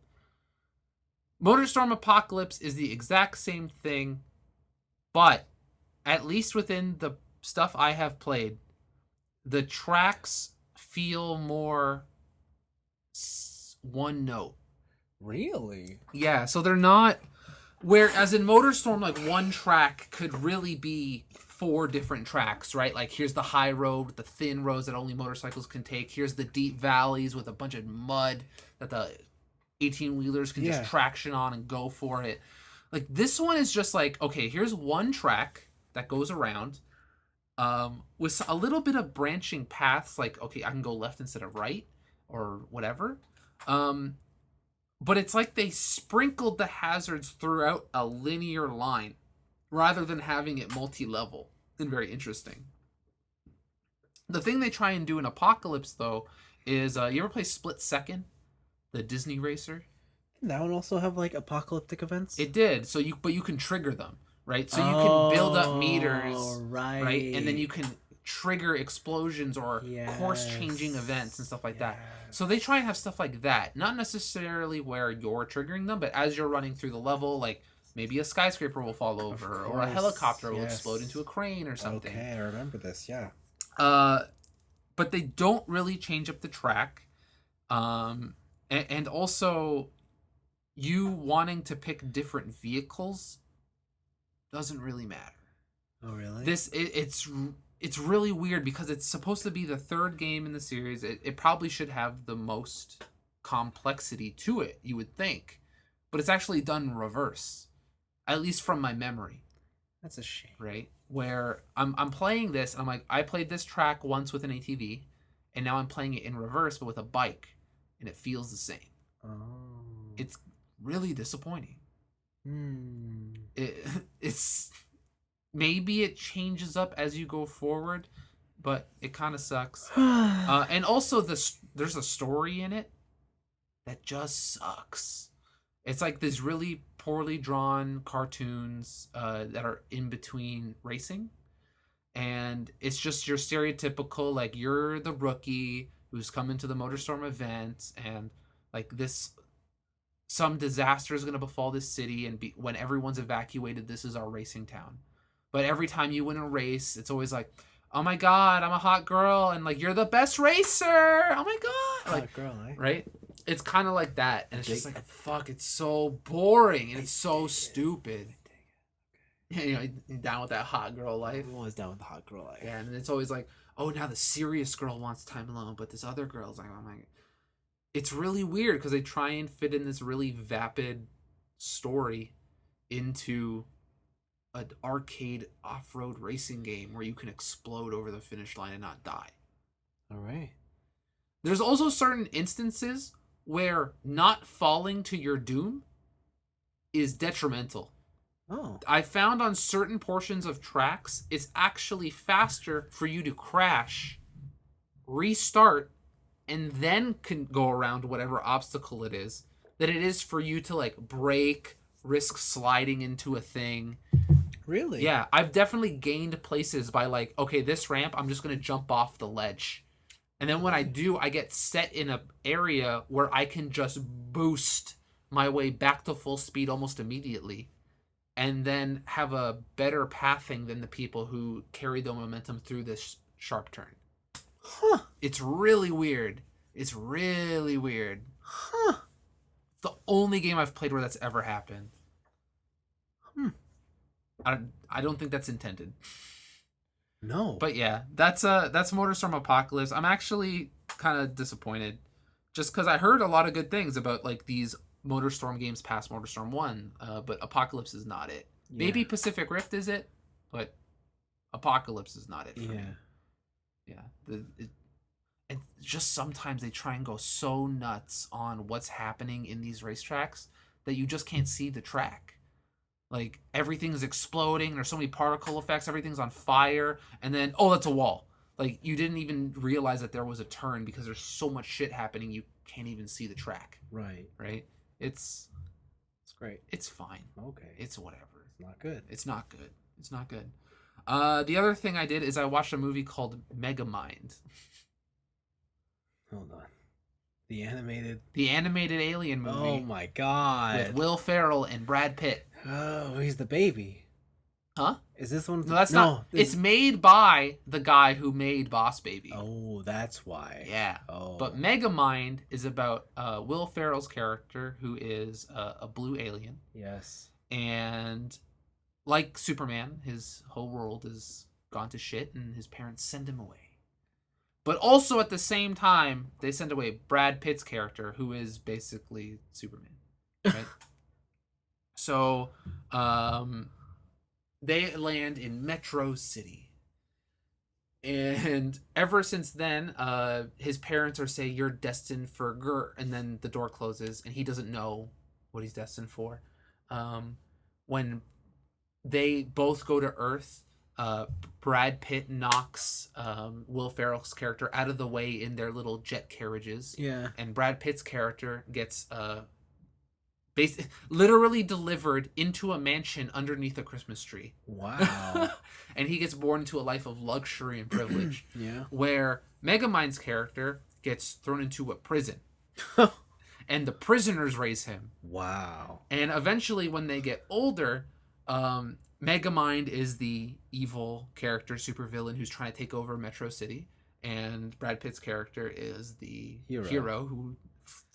MotorStorm Apocalypse is the exact same thing, but at least within the stuff I have played, the tracks feel more one note. Really? Yeah, so they're not... Whereas in MotorStorm, like, one track could really be 4 different tracks, right? Like, here's the high road with the thin roads that only motorcycles can take. Here's the deep valleys with a bunch of mud that the 18-wheelers can just traction on and go for it. Like, this one is just like, okay, here's one track that goes around with a little bit of branching paths. Like, okay, I can go left instead of right or whatever. But it's like they sprinkled the hazards throughout a linear line rather than having it multi-level and very interesting. The thing they try and do in Apocalypse, though, is you ever play Split Second, the Disney racer? Didn't that one also have like apocalyptic events? It did. But you can trigger them, right? So you can build up meters, right? And then you can trigger explosions or course-changing events and stuff like that. So they try and have stuff like that. Not necessarily where you're triggering them, but as you're running through the level, like maybe a skyscraper will fall over or a helicopter will explode into a crane or something. Okay, I remember this, yeah. But they don't really change up the track. And also, you wanting to pick different vehicles doesn't really matter. Oh, really? It's really weird because it's supposed to be the third game in the series. It probably should have the most complexity to it, you would think. But it's actually done in reverse, at least from my memory. That's a shame. Right? Where I'm playing this, and I'm like, I played this track once with an ATV, and now I'm playing it in reverse, but with a bike, and it feels the same. Oh. It's really disappointing. It's... Maybe it changes up as you go forward, but it kind of sucks. And also, there's a story in it that just sucks. It's like these really poorly drawn cartoons that are in between racing. And it's just your stereotypical, like, you're the rookie who's come into the MotorStorm event, and, like, some disaster is going to befall this city, and when everyone's evacuated, this is our racing town. But every time you win a race, it's always like, oh my god, I'm a hot girl, and like, you're the best racer. Oh my god, like, hot girl, eh? Right? It's kind of like that, and it's just like, fuck, it's so boring and it's so stupid. Yeah, you know, you're down with that hot girl life. I'm always down with the hot girl life. Yeah, and it's always like, oh, now the serious girl wants time alone, but this other girl's like, I'm like, it's really weird because they try and fit in this really vapid story into an arcade off-road racing game where you can explode over the finish line and not die. All right. There's also certain instances where not falling to your doom is detrimental. Oh. I found on certain portions of tracks, it's actually faster for you to crash, restart, and then can go around whatever obstacle it is than it is for you to like brake, risk sliding into a thing. Really? Yeah, I've definitely gained places by like, okay, this ramp, I'm just gonna jump off the ledge. And then when I do, I get set in a area where I can just boost my way back to full speed almost immediately, and then have a better pathing than the people who carry the momentum through this sharp turn. Huh. It's really weird. It's really weird. Huh. It's the only game I've played where that's ever happened. Hmm. I don't think that's intended. No. But yeah, that's MotorStorm Apocalypse. I'm actually kind of disappointed, just because I heard a lot of good things about like these MotorStorm games past MotorStorm 1, but Apocalypse is not it. Yeah. Maybe Pacific Rift is it, but Apocalypse is not it for me. Yeah, and just sometimes they try and go so nuts on what's happening in these racetracks that you just can't see the track. Like, everything's exploding, there's so many particle effects, everything's on fire, and then, oh, that's a wall. Like, you didn't even realize that there was a turn because there's so much shit happening, you can't even see the track. Right. Right? It's great. It's fine. Okay. It's whatever. It's not good. It's not good. It's not good. The other thing I did is I watched a movie called Megamind. Hold on. The animated alien movie. Oh my god. With Will Ferrell and Brad Pitt. Oh, he's the baby. Huh? Is this one? No, that's not. It's made by the guy who made Boss Baby. Oh, that's why. Yeah. Oh. But Megamind is about Will Ferrell's character, who is a blue alien. Yes. And like Superman, his whole world is gone to shit, and his parents send him away. But also at the same time, they send away Brad Pitt's character, who is basically Superman. Right? So, they land in Metro City. And ever since then, his parents are saying, you're destined for and then the door closes, and he doesn't know what he's destined for. When they both go to Earth, Brad Pitt knocks Will Ferrell's character out of the way in their little jet carriages. Yeah. And Brad Pitt's character gets literally delivered into a mansion underneath a Christmas tree. Wow. And he gets born into a life of luxury and privilege. Yeah. Where Megamind's character gets thrown into a prison. And the prisoners raise him. Wow. And eventually, when they get older, Megamind is the evil character, supervillain, who's trying to take over Metro City. And Brad Pitt's character is the hero who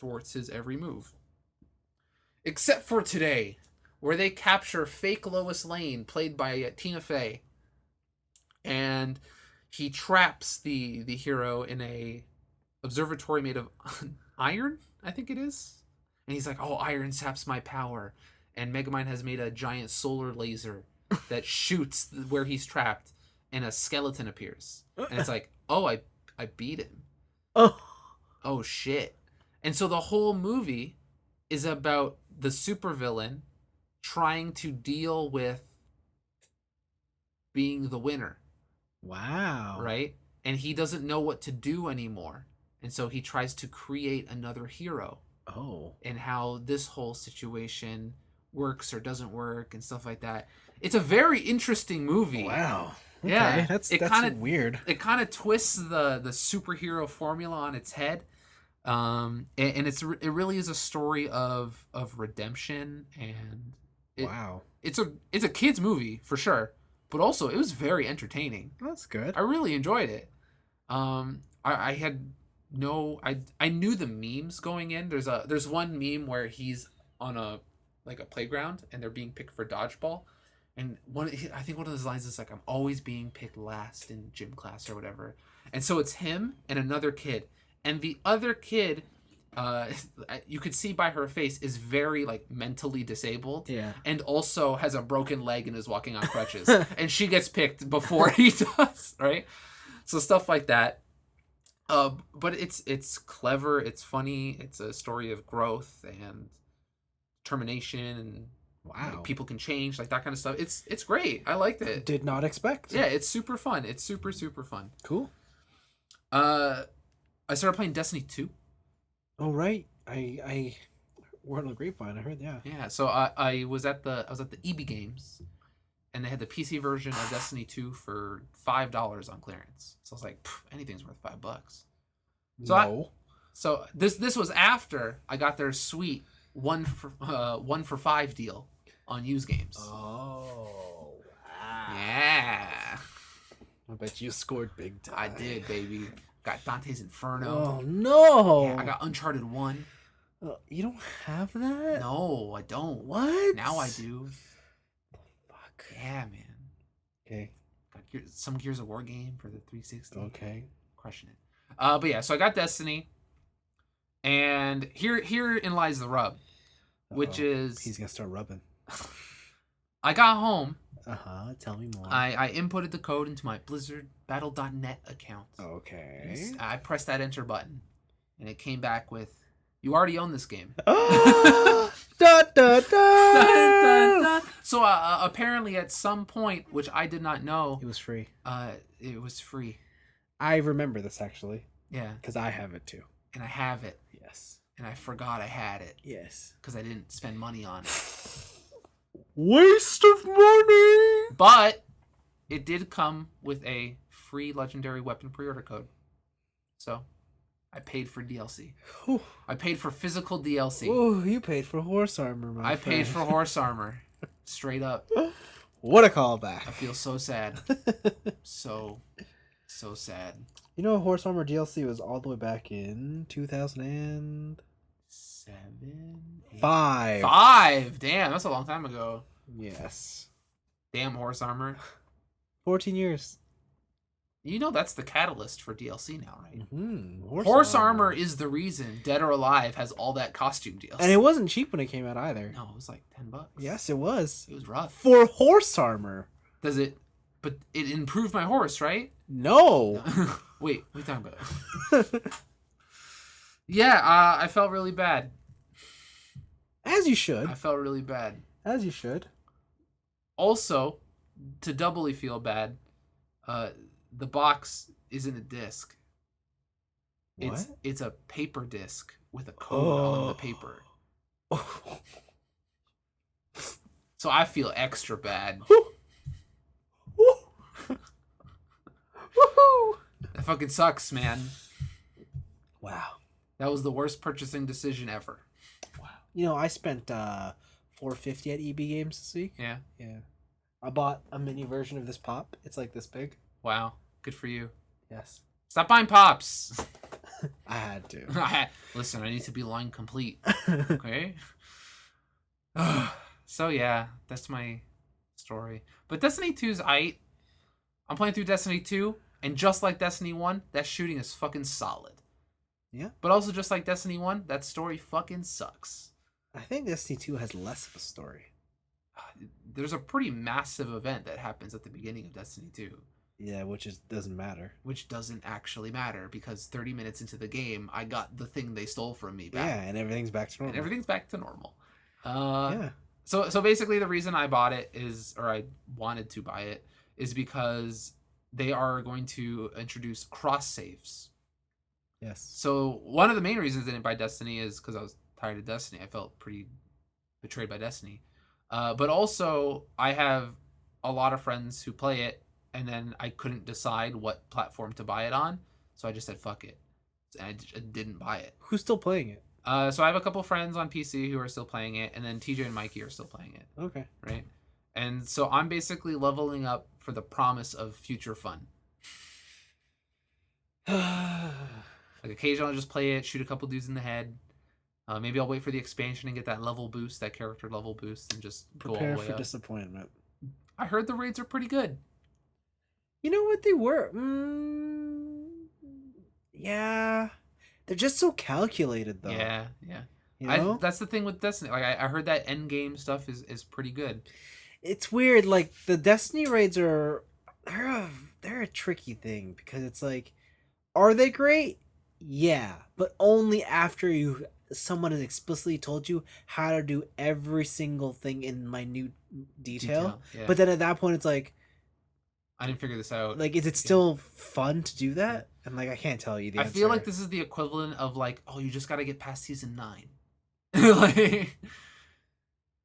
thwarts his every move. Except for today, where they capture fake Lois Lane, played by Tina Fey. And he traps the hero in a observatory made of iron, I think it is. And he's like, oh, iron saps my power. And Megamind has made a giant solar laser that shoots where he's trapped, and a skeleton appears. And it's like, oh, I beat him. Oh, shit. And so the whole movie is about the supervillain trying to deal with being the winner. Wow. Right? And he doesn't know what to do anymore. And so he tries to create another hero. Oh. And how this whole situation works or doesn't work and stuff like that. It's a very interesting movie. Wow. Okay. Yeah. That's weird. It kind of twists the superhero formula on its head. And it really is a story of redemption, and wow. It's a kid's movie for sure, but also it was very entertaining. That's good. I really enjoyed it. I knew the memes going in. There's one meme where he's on a playground and they're being picked for dodgeball, and I think one of those lines is like, I'm always being picked last in gym class or whatever. And so it's him and another kid. And the other kid, you could see by her face, is very mentally disabled. Yeah. And also has a broken leg and is walking on crutches. And she gets picked before he does, right? So stuff like that. But it's clever, it's funny, it's a story of growth and determination, and wow, people can change, that kind of stuff. It's great. I liked it. Did not expect. Yeah, it's super fun. It's super, super fun. Cool. I started playing Destiny 2. Oh right, I word on the grapevine. I heard, yeah. Yeah, so I was at the EB Games, and they had the PC version of Destiny 2 for $5 on clearance. So I was like, anything's worth $5. So this was after I got their sweet 1 for 5 deal on used games. Oh, wow. Yeah. I bet you scored big time. I did, baby. Got Dante's Inferno. Oh, no. Yeah, I got Uncharted 1. You don't have that? No, I don't. What? Now I do. Fuck. Yeah, man. Okay. Got some Gears of War game for the 360. Okay. Crushing it. But yeah, so I got Destiny. And herein lies the rub. Which is... He's going to start rubbing. I got home. Tell me more. I inputted the code into my blizzardbattle.net account. Okay. I pressed that enter button. And it came back with, you already own this game. Da, da, da. Dun, dun, dun. So apparently at some point, which I did not know. It was free. It was free. I remember this, actually. Yeah. Because I have it, too. And I have it. Yes. And I forgot I had it. Yes. Because I didn't spend money on it. Waste of money! But it did come with a free legendary weapon pre-order code. So I paid for DLC. Whew. I paid for physical DLC. Oh, you paid for horse armor, my I friend. paid for horse armor. Straight up. What a callback. I feel so sad. So sad. You know, horse armor DLC was all the way back in 2005. 5. Damn, that's a long time ago. Yes. Damn horse armor. 14 years. You know that's the catalyst for DLC now, right? Mm-hmm. Horse armor is the reason Dead or Alive has all that costume DLC. And it wasn't cheap when it came out either. No, it was like $10. Yes, it was. It was rough. For horse armor. Does it? But it improved my horse, right? No. Wait, what are you talking about? Yeah, I felt really bad. As you should. I felt really bad. As you should. Also, to doubly feel bad, the box isn't a disc. What? It's a paper disc with a code on the paper. So I feel extra bad. That fucking sucks, man. Wow. That was the worst purchasing decision ever. Wow. You know, I spent $4.50 at EB Games this week. Yeah. Yeah. I bought a mini version of this pop. It's like this big. Wow. Good for you. Yes. Stop buying pops. I had to. Listen, I need to be line complete. Okay. So yeah, that's my story. But Destiny 2's I'm playing through Destiny 2, and just like Destiny 1, that shooting is fucking solid. Yeah. But also just like Destiny 1, that story fucking sucks. I think Destiny 2 has less of a story. There's a pretty massive event that happens at the beginning of Destiny 2. Yeah, which doesn't matter. Which doesn't actually matter, because 30 minutes into the game, I got the thing they stole from me back. Yeah, and everything's back to normal. And everything's back to normal. Yeah. So basically the reason I bought it I wanted to buy it, is because they are going to introduce cross saves. Yes. So one of the main reasons I didn't buy Destiny is because I was tired of Destiny. I felt pretty betrayed by Destiny. But also I have a lot of friends who play it, and then I couldn't decide what platform to buy it on. So I just said, fuck it. And I didn't buy it. Who's still playing it? So I have a couple friends on PC who are still playing it, and then TJ and Mikey are still playing it. Okay. Right? And so I'm basically leveling up for the promise of future fun. Like occasionally I'll just play it, shoot a couple dudes in the head. Maybe I'll wait for the expansion and get that level boost, that character level boost, and just go all Prepare the way for up. disappointment. I heard the raids are pretty good. You know what they were? Yeah. They're just so calculated, though. Yeah. You know? That's the thing with Destiny. Like I heard that end game stuff is pretty good. It's weird. Like the Destiny raids they're a tricky thing, because it's like, are they great? Yeah, but only after someone has explicitly told you how to do every single thing in minute detail. Yeah. But then at that point, it's like, I didn't figure this out. like, is it still fun to do that? And like, I can't tell you the answer. I feel like this is the equivalent of like, oh, you just got to get past season 9. Like,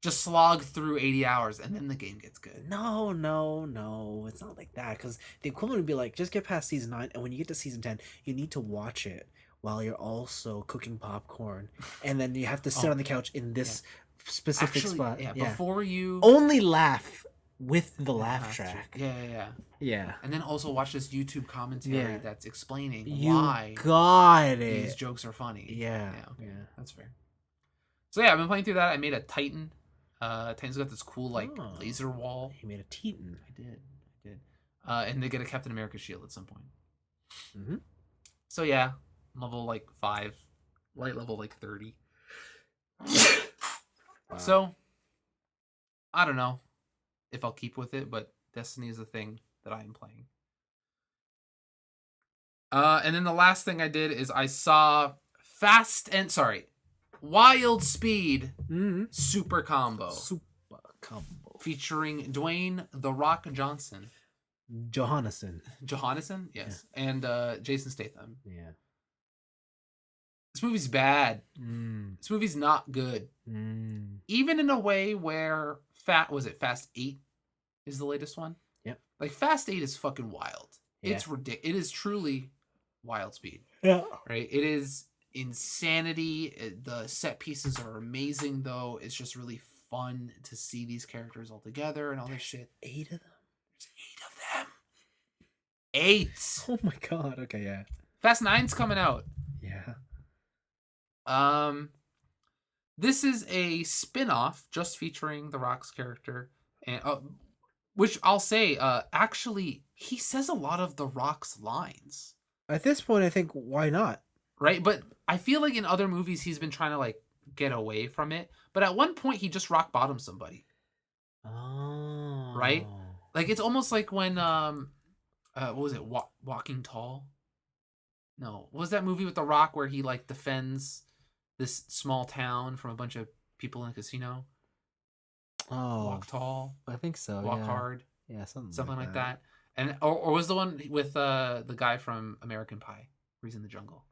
just slog through 80 hours and then the game gets good. No, it's not like that. Because the equivalent would be like, just get past season 9, and when you get to season 10, you need to watch it while you're also cooking popcorn, and then you have to sit Oh, on the couch in this specific actually, spot. yeah, Yeah, before you only laugh with the Yeah, laugh that's true. track. Yeah. Yeah, And then also watch this YouTube commentary Yeah. that's explaining you why got these it. jokes are funny. Yeah, Okay. yeah. That's fair. So yeah, I've been playing through that. I made a Titan. Titan's got this cool like Oh. laser wall. He made a Teton. I did. And they get a Captain America shield at some point. Mm-hmm. So yeah, level like 5. Light level like 30. Wow. So I don't know if I'll keep with it, but Destiny is the thing that I am playing. And then the last thing I did is I saw Wild Speed Mm-hmm. Super Combo Super combo. featuring Dwayne "The Rock" Johnson. Johannesson. Yes. And Jason Statham. Yeah. This movie's bad. Mm. This movie's not good. Mm. Even in a way where Fast 8 is the latest one? Yep. Like Fast 8 is fucking wild. Yeah. It's ridiculous. It is truly Wild Speed. Yeah. Right? It is insanity. The set pieces are amazing though. It's just really fun to see these characters all together and all this shit. 8 of them? There's 8 of them. 8. Oh my god. Okay, yeah. Fast 9's coming out. Yeah. This is a spin-off just featuring The Rock's character, and which I'll say, actually, he says a lot of The Rock's lines, At this point, I think, why not? right? But I feel like in other movies he's been trying to like get away from it. But at one point he just rock bottomed somebody, Oh. right? Like it's almost like when what was it? Walking Tall? No, what was that movie with The Rock where he like defends this small town from a bunch of people in a casino? Oh. Walk Tall, I think so. Walk yeah. Hard, Yeah, something like that. And or was the one with the guy from American Pie where he's in the jungle?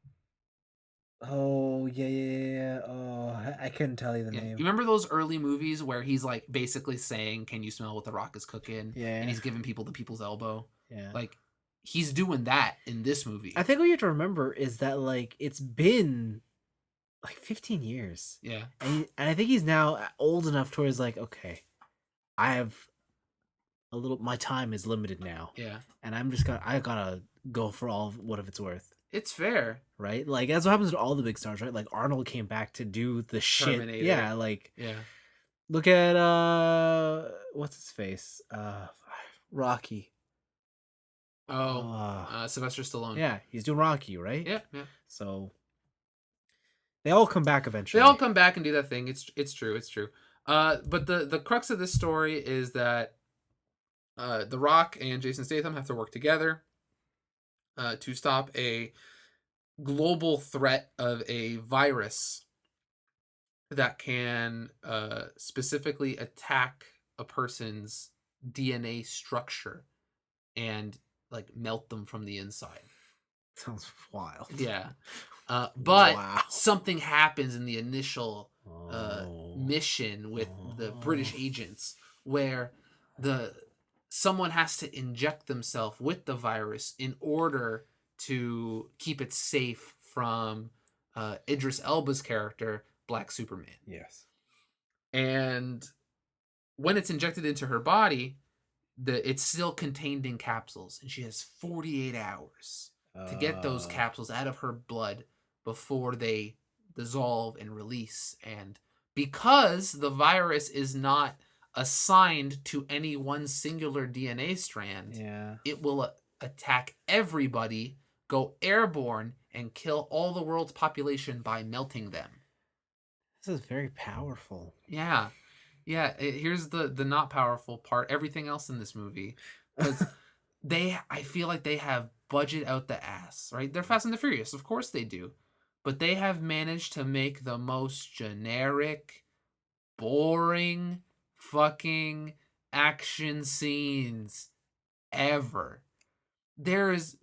Oh, yeah. Oh, I couldn't tell you the Yeah. name. You remember those early movies where he's like basically saying, "Can you smell what the Rock is cooking?" Yeah. And he's giving people the people's elbow. Yeah. Like he's doing that in this movie. I think what you have to remember is that like it's been like 15 years. Yeah. And I think he's now old enough towards like, okay, I have my time is limited now. Yeah. And I gotta go for all of what if it's worth. It's fair. Right? Like that's what happens to all the big stars, right? Like Arnold came back to do the shit. Terminator. Yeah, like Yeah. look at what's his face? Rocky. Sylvester Stallone. Yeah, he's doing Rocky, right? Yeah. So they all come back eventually. They all come back and do that thing. It's true. But the crux of this story is that The Rock and Jason Statham have to work together to stop a global threat of a virus that can specifically attack a person's DNA structure and like melt them from the inside. Sounds wild. Yeah. But Wow. something happens in the initial mission with the British agents where someone has to inject themselves with the virus in order to keep it safe from Idris Elba's character, Black Superman. Yes. And when it's injected into her body, it's still contained in capsules, and she has 48 hours to get those capsules out of her blood before they dissolve and release. And because the virus is not assigned to any one singular DNA strand, it will attack everybody, go airborne, and kill all the world's population by melting them. This is very powerful. Yeah. Here's the not powerful part. Everything else in this movie, because I feel like they have budget out the ass, right? They're Fast and the Furious, of course they do, but they have managed to make the most generic, boring, fucking action scenes ever. There's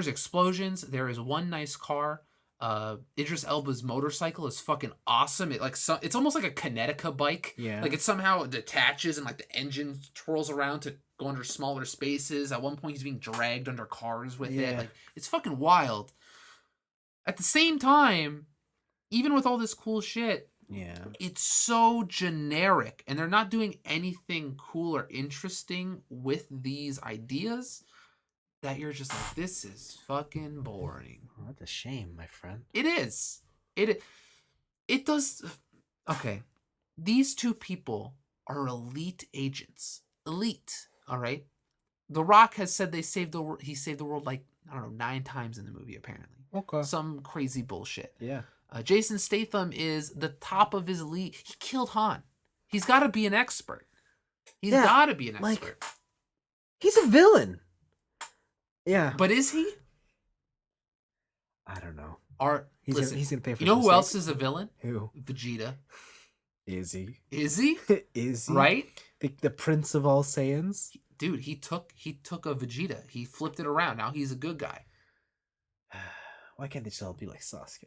explosions. There is one nice car. Idris Elba's motorcycle is fucking awesome. It's almost like a Kinetica bike. Yeah. Like it somehow detaches and like the engine twirls around to go under smaller spaces. At one point he's being dragged under cars with it. Like it's fucking wild. At the same time, even with all this cool shit, it's so generic and they're not doing anything cool or interesting with these ideas that you're just like, this is fucking boring. Oh, that's a shame, my friend. It is. It does. Okay. These two people are elite agents. Elite. All right. The Rock has said he saved the world like, I don't know, 9 times in the movie, apparently. Okay. Some crazy bullshit. Yeah. Jason Statham is the top of his elite. He killed Han. He's got to be an expert. He's got to be an expert. He's a villain. Yeah. But is he? I don't know. Listen, he's gonna pay for. You know who else is a villain? Who? Vegeta. Is he? Is he? Is he? Right? The Prince of all Saiyans? Dude, he took a Vegeta. He flipped it around. Now he's a good guy. Why can't they just all be like Sasuke?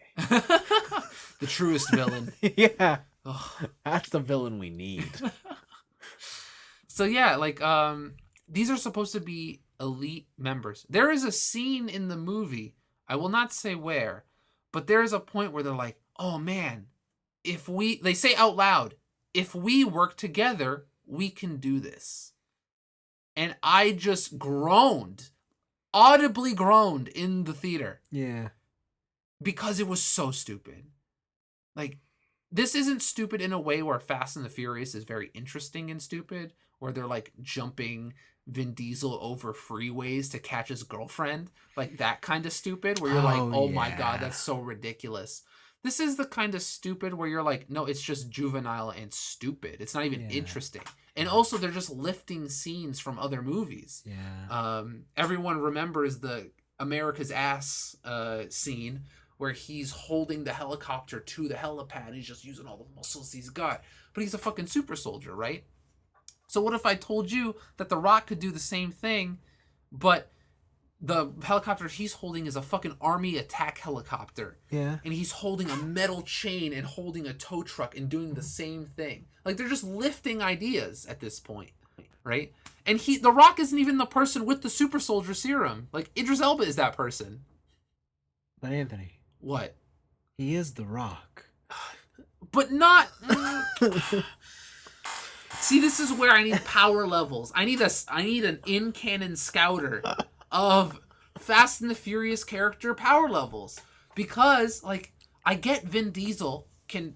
The truest villain. Yeah. Ugh. That's the villain we need. So yeah, like these are supposed to be elite members. There is a scene in the movie, I will not say where, but there is a point where they're like, oh man, they say out loud, if we work together, we can do this. And I just groaned, audibly groaned in the theater. Yeah. Because it was so stupid. Like, this isn't stupid in a way where Fast and the Furious is very interesting and stupid, where they're like jumping Vin Diesel over freeways to catch his girlfriend. Like that kind of stupid where you're like, oh my God, that's so ridiculous. This is the kind of stupid where you're like, no, it's just juvenile and stupid. It's not even interesting. And also they're just lifting scenes from other movies. Yeah. Everyone remembers the America's Ass scene where he's holding the helicopter to the helipad and he's just using all the muscles he's got. But he's a fucking super soldier, right? So what if I told you that The Rock could do the same thing, but the helicopter he's holding is a fucking army attack helicopter. Yeah. And he's holding a metal chain and holding a tow truck and doing the same thing. Like, they're just lifting ideas at this point, right? And The Rock isn't even the person with the super soldier serum. Like, Idris Elba is that person. But Anthony. What? He is The Rock. But not... See, this is where I need power levels. I need an in-canon scouter of Fast and the Furious character power levels. Because, like, I get Vin Diesel can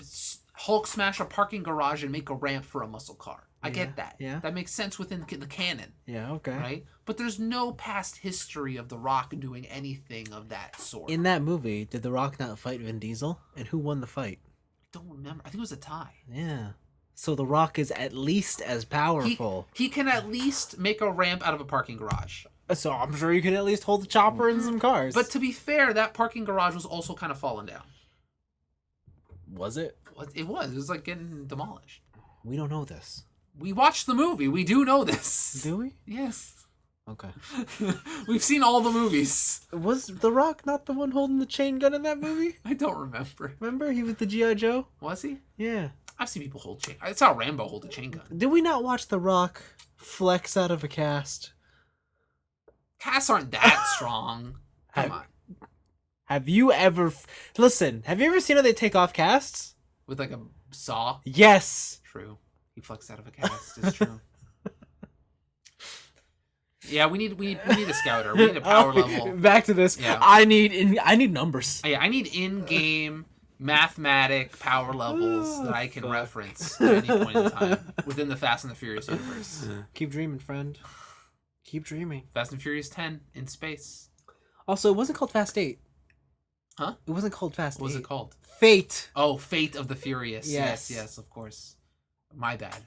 Hulk smash a parking garage and make a ramp for a muscle car. I get that. Yeah. That makes sense within the canon. Yeah, okay. Right? But there's no past history of The Rock doing anything of that sort. In that movie, did The Rock not fight Vin Diesel? And who won the fight? I don't remember. I think it was a tie. Yeah. So The Rock is at least as powerful. He can at least make a ramp out of a parking garage. So I'm sure you can at least hold the chopper and some cars. But to be fair, that parking garage was also kind of falling down. Was it? It was. It was like getting demolished. We don't know this. We watched the movie. We do know this. Do we? Yes. Okay. We've seen all the movies. Was The Rock not the one holding the chain gun in that movie? I don't remember. Remember? He was the G.I. Joe? Was he? Yeah. I've seen people hold chain. I saw Rambo hold a chain gun. Did we not watch The Rock flex out of a cast? Casts aren't that strong. Come on. Have you ever... Listen, have you ever seen how they take off casts? With like a saw? Yes. True. He flexed out of a cast. It's true. Yeah, we need a scouter. We need a power level. Back to this. Yeah. I need numbers. Yeah, I need in-game mathematic power levels that I can reference at any point in time within the Fast and the Furious universe. Keep dreaming, friend. Keep dreaming. Fast and Furious 10 in space. Also, it wasn't called Fast 8. Huh? It wasn't called Fast 8. What was it called? Fate. Oh, Fate of the Furious. Yes. Yes, of course. My bad.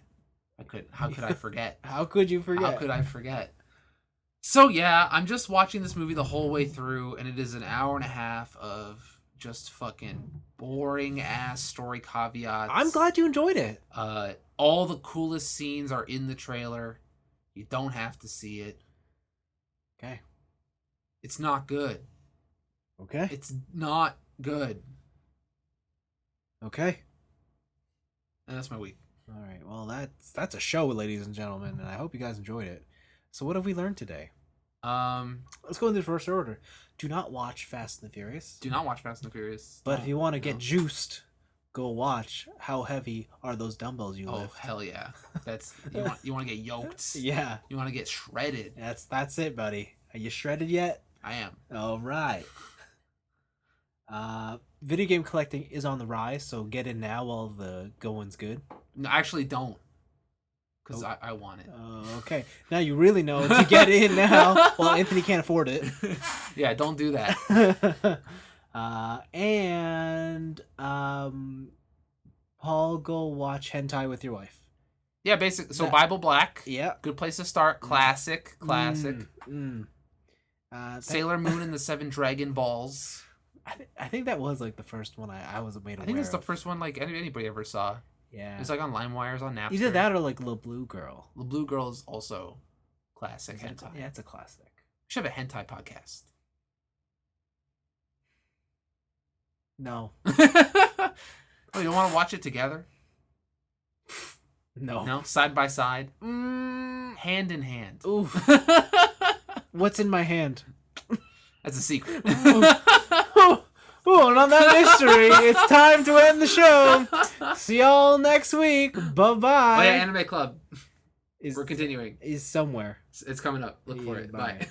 How could I forget? How could you forget? How could I forget? So yeah, I'm just watching this movie the whole way through, and it is an hour and a half of just fucking boring ass story caveats. I'm glad you enjoyed it. All the coolest scenes are in the trailer. You don't have to see it. Okay. It's not good. Okay. It's not Good. Okay. And that's my week. All right. Well, that's a show, ladies and gentlemen, and I hope you guys enjoyed it. So, what have we learned today? Let's go in the reverse order. Do not watch Fast and the Furious. Do not watch Fast and the Furious. But if you want to get juiced, go watch How Heavy Are Those Dumbbells You Lift. Oh hell yeah! That's you want to get yoked. Yeah. You want to get shredded. That's it, buddy. Are you shredded yet? I am. All right. Video game collecting is on the rise, so get in now while the going's good. No, actually don't. Because I want it. Okay. Now you really know to get in now. Well, Anthony can't afford it. Yeah, don't do that. Paul, go watch hentai with your wife. Yeah, basically. So Bible Black. Yeah. Good place to start. Classic. Sailor Moon and the Seven Dragon Balls. I think that was like the first one I was made aware of. I think it's the first one like anybody ever saw. Yeah. It's like on LimeWires, on Napster. Either that or like Little Blue Girl. Little Blue Girl is also classic hentai. Yeah, it's a classic. We should have a hentai podcast. No. Oh, you don't want to watch it together? No. No? Side by side? Hand in hand. Ooh. What's in my hand? That's a secret. Ooh, and on that mystery, it's time to end the show. See y'all next week. Bye-bye. Oh yeah, Anime Club. We're continuing. Is somewhere. It's coming up. Look for it. Bye. Bye.